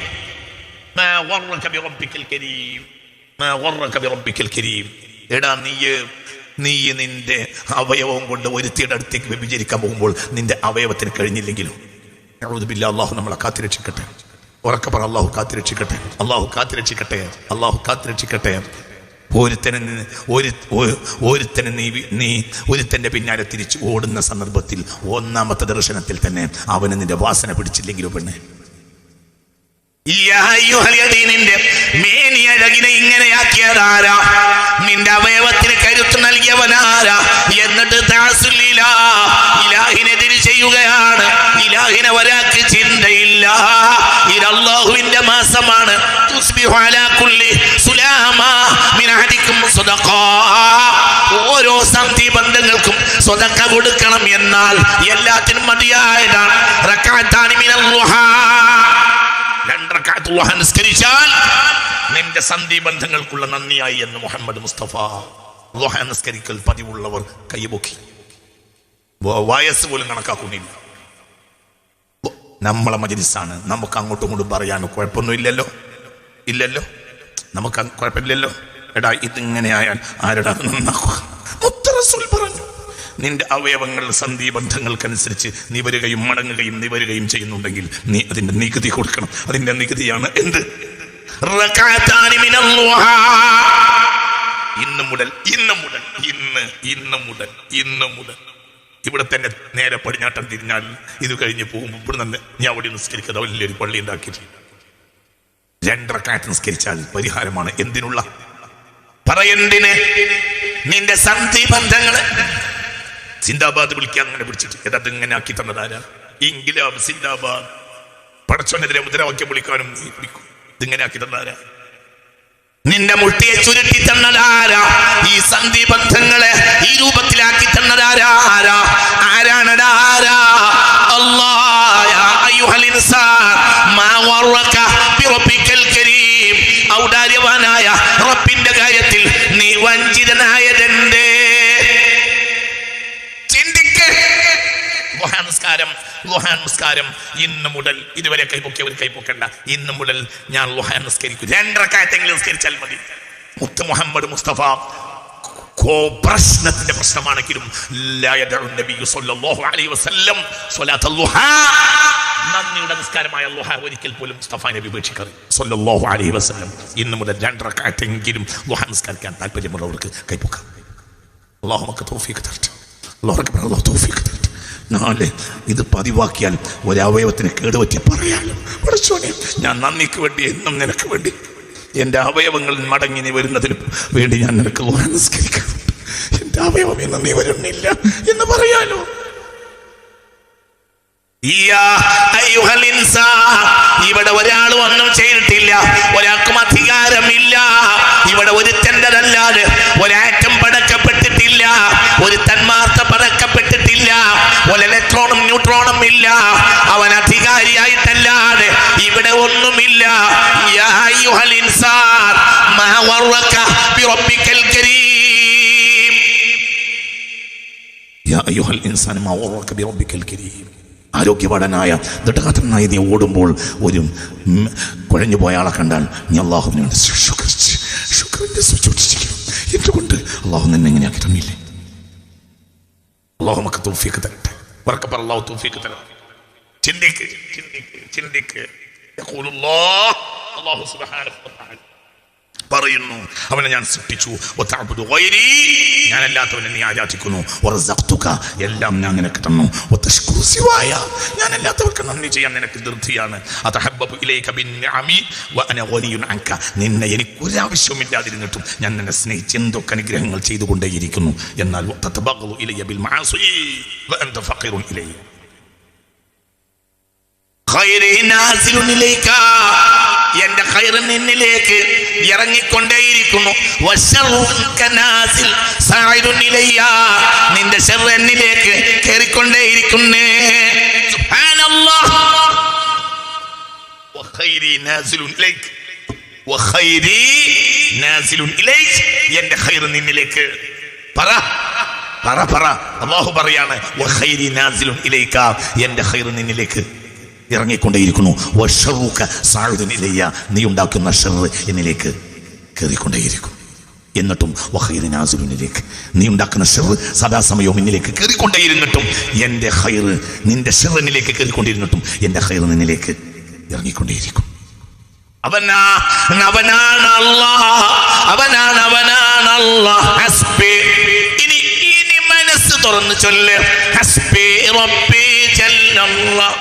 മാ ഗർറക ബിറബ്ബിക്കൽ കരീം, മാ ഗർറക ബിറബ്ബിക്കൽ കരീം. എടാ, നീ നിന്റെ അവയവം കൊണ്ട് ഒരുത്തിയുടെ അടുത്തേക്ക് വ്യഭിചരിക്കാൻ പോകുമ്പോൾ നിന്റെ അവയവത്തിന് കഴിഞ്ഞില്ലെങ്കിലും അല്ലാഹു നമ്മളെ കാത്തിരക്ഷിക്കട്ടെ. ഉറക്കെ പറ, അല്ലാഹു കാത്തിരക്ഷിക്കട്ടെ, അല്ലാഹു കാത്തിരക്ഷിക്കട്ടെ, അല്ലാഹു കാത്തിരക്ഷിക്കട്ടെ. ഒരുത്തന്റെ പിന്നാലെ തിരിച്ചു ഓടുന്ന സന്ദർഭത്തിൽ 1ാമത്തെ ദർശനത്തിൽ തന്നെ അവന് നിന്റെ വാസന പിടിച്ചില്ലെങ്കിലും പെണ്ണെ, നിന്റെ മേനിയഴകിനെ ഇങ്ങനെയാക്കിയതാരാ? നിന്റെ അവയവത്തിന് കരുത്ത് നൽകിയവനാരാ? എന്നിട്ട് ഇലാഹിനെതിരെ ചെയ്യുകയാണ്. ഇലാഹിനെ ഒരാൾക്ക് ചിന്തയില്ല. ഇത് അല്ലാഹുവിന്റെ മാസമാണ്. തുസ്ബിഹു അലാ കുല്ലി സുലാമാ മിൻ അഹദികും സ്വതഖ, ഓരോ സന്ധി ബന്ധങ്ങൾക്കും സ്വതക്ക കൊടുക്കണം. എന്നാൽ എല്ലാത്തിനും മതിയായതാണ് റക്അത്താനി മിനൽ ളുഹാ, 2 റക്അത്ത് ളുഹ നിസ്കരിച്ചാൽ നിന്റെ സന്ധി ബന്ധങ്ങൾക്കുള്ള നന്ദിയായി എന്ന് മുഹമ്മദ് മുസ്തഫ. ളുഹ നിസ്കരിക്കൽ പതിവുള്ളവർ കൈപൊക്കി, വയസ്സ് പോലും കണക്കാക്കുന്നില്ല. നമ്മളെ മജ്‌ലിസാണ്, നമുക്ക് അങ്ങോട്ടും ഇങ്ങോട്ടും പറയാൻ കുഴപ്പമൊന്നും ഇല്ലല്ലോ, നമുക്ക് കുഴപ്പമില്ലല്ലോ. എടാ ഇതിങ്ങനെ ആയാൽ ആരുടെ നന്നാക്കുക? മുത്തറസൂൽ പറഞ്ഞു, നിന്റെ അവയവങ്ങൾ സന്ധി ബന്ധങ്ങൾക്കനുസരിച്ച് നിവരുകയും മടങ്ങുകയും നിവരുകയും ചെയ്യുന്നുണ്ടെങ്കിൽ നീ അതിന്റെ നികുതി കൊടുക്കണം. അതിന്റെ നികുതിയാണ് എന്ത്? റക്അത്താനി മിനൽ ളുഹാ. ഇന്ന് മുതൽ ഇവിടെ തന്നെ നേരെ പടിഞ്ഞാട്ടം തിരിഞ്ഞാൽ ഇത് കഴിഞ്ഞ് പോകുമ്പോൾ ഇവിടെ തന്നെ ഞാൻ അവിടെ നിസ്കരിക്കുക, വലിയൊരു പള്ളി ഉണ്ടാക്കിയിട്ട് 2 റക്അത്ത് നിസ്കരിച്ചാൽ പരിഹാരമാണ്. എന്തിനുള്ള? പറയെന്തിന്? നിന്റെ സന്ധി ബന്ധങ്ങള് സിന്ദാബാദ് വിളിക്കാൻ അങ്ങനെ പിടിച്ചിട്ട് എന്നത് ഇങ്ങനെ ആക്കി തന്നതാരാ? ഇൻഖിലാബ് സിന്ദാബാദ്, പടച്ചോനെതിരെ മുദ്രാവാക്യം വിളിക്കാനും നീ പിടിക്കും. ഇതിങ്ങനെ ആക്കി തന്നതാരാ? നിന്റെ മുട്ടിയെ ചുരുട്ടി തന്നതാരാ? ഈ സന്ധി ബന്ധങ്ങളെ ഈ രൂപത്തിലാക്കി തന്നതാരാ? ആരാണടാ? അല്ലാഹ്. യാ അയ്യുഹൽ ഇൻസാൻ മാ വറക ബിറബ്ബിക്കൽ കരീം, ഔദാര്യവാനായ റബ്ബിന്റെ കാര്യത്തിൽ നീ വഞ്ചിതനായതെന്തേ? ളുഹാ നിസ്കാരം ഇന്ന് മുതൽ, ഇതുവരെ കൈപ്പൊക്കിയവർ കൈപ്പൊക്കണ്ട, ഇന്ന് മുതൽ ഞാൻ ളുഹാ നിസ്കരിക്കും. 2 റക്അത്തെങ്കിലും നിസ്കരിച്ചാൽ മതി. മുത്ത് മുഹമ്മദ് മുസ്തഫ പ്രശ്നത്തിന്റെ പ്രശ്നമാണെങ്കിലും നന്ദിയുടെ നിസ്കാരമായ ളുഹാ ഒരിക്കൽ പോലും മുസ്തഫ നബി ഉപേക്ഷിക്കാറ് സ്വല്ലല്ലാഹു അലൈഹി വസല്ലം. ഇന്ന് മുതൽ 2 റക്അത്തെങ്കിലും ളുഹാ നിസ്കരിക്കാൻ താല്പര്യമുള്ളവർക്ക് കൈപ്പൊക്കാം. അല്ലാഹു നമുക്ക് തൗഫീഖ് തരട്ടെ. അല്ലാഹു തൗഫീഖ് തരട്ടെ. നാളെ ഇത് പതിവാക്കിയാൽ ഒരവയവത്തിന് കേടുപറ്റിയ പറയാലോ, പഠിച്ചോനെ ഞാൻ നന്ദിക്ക് വേണ്ടി എന്നും നിനക്ക് വേണ്ടി എൻ്റെ അവയവങ്ങൾ മടങ്ങി നീ വരുന്നതിന് വേണ്ടി ഞാൻ നിനക്ക് ളുഹാ നിസ്കരിക്കാം. എൻ്റെ അവയവം ഇന്ന് നീ വരുന്നില്ല എന്ന് പറയാലോ. ഇവിടെ ഒരാളും ഒന്നും ചെയ്തിട്ടില്ല, ഒരാൾക്കും അധികാരമില്ല. ഇവിടെ ഒരുത്തൻ്റെതല്ലാതെ ഒരാറ്റം പടക്കപ്പെട്ടിട്ടില്ല, ഒരു തന്മാർത്ത പടക്കപ്പെട്ടിട്ടില്ല, ഒരു ഇലക്ട്രോണും ന്യൂട്രോണും ഇല്ല. അവൻ അധികാരിയായിട്ടല്ലാതെ ഇവിടെ ഒന്നുമില്ല. യാ അയ്യുഹൽ ഇൻസാൻ മാ വറക ബിറബ്ബിക്കൽ കരീം, യാ അയ്യുഹൽ ഇൻസാൻ മാ വറക ബിറബ്ബിക്കൽ കരീം. ആരോഗ്യവാടനായ ദൃഢഗാത്രനായി നീ ഓടുമ്പോൾ ഒരു കുഴഞ്ഞു പോയ ആളെ കണ്ടാൽ നീ അള്ളാഹുവിനെ എന്തുകൊണ്ട് അള്ളാഹു നിന്നെ എങ്ങനെയാക്കി തന്നില്ലേ? അള്ളാഹു നമുക്ക് തൗഫീഖ് തരട്ടെ. അള്ളാഹു തൗഫീഖ് തരട്ടെ. ചിന്തിക്ക്. അല്ലാഹു സുബ്ഹാനഹു വ തആല പറയുന്നു, അവനെ ഞാൻ സൃഷ്ടിച്ചു, ഞാനല്ലാത്തവനെ നീ ആരാധിക്കുന്നു, എല്ലാം ഞാൻ നിനക്ക് തന്നു, ഞാൻ അല്ലാത്തവർക്ക് നന്ദി ചെയ്യാൻ നിനക്ക് ധൃതിയാണ്. നിന്നെ എനിക്കൊരാവശ്യമില്ലാതിരുന്നിട്ടും ഞാൻ നിന്നെ സ്നേഹിച്ച് എന്തൊക്കെ അനുഗ്രഹങ്ങൾ ചെയ്തുകൊണ്ടേയിരിക്കുന്നു. എന്നാൽ എന്റെ ഖൈർ നിന്നിലേക്ക് ഇറങ്ങിക്കൊണ്ടേയിരിക്കുന്നു. നിന്റെ ശർർ എന്നിലേക്ക് കയറിക്കൊണ്ടേയിരിക്കുന്നേ. എന്റെ ഖൈർ നിന്നിലേക്ക് പറ. അല്ലാഹു പറയാണ്, എന്റെ ഖൈർ നിന്നിലേക്ക് ഇറങ്ങിക്കൊണ്ടേയിരിക്കുന്നു. നീ ഉണ്ടാക്കുന്ന ഷർറ് എന്നിലേക്ക് കയറിക്കൊണ്ടേയിരിക്കും. എന്നിട്ടും നീ ഉണ്ടാക്കുന്ന ഷർറ് സദാസമയവും എന്നിലേക്ക് കയറിക്കൊണ്ടേയിരുന്നിട്ടും എൻ്റെ ഖൈർ നിന്റെ ഷർറ് എന്നിലേക്ക് കയറിക്കൊണ്ടിരുന്നിട്ടും എൻ്റെ ഖൈർ നിന്നിലേക്ക് ഇറങ്ങിക്കൊണ്ടേയിരിക്കും. അവനാണ് അല്ലാഹ്. ഇനി മനസ്സ് തുറന്ന് ചൊല്ല്, ഹസ്ബി റബ്ബി ജല്ലല്ലാഹ്.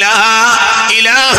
لا إله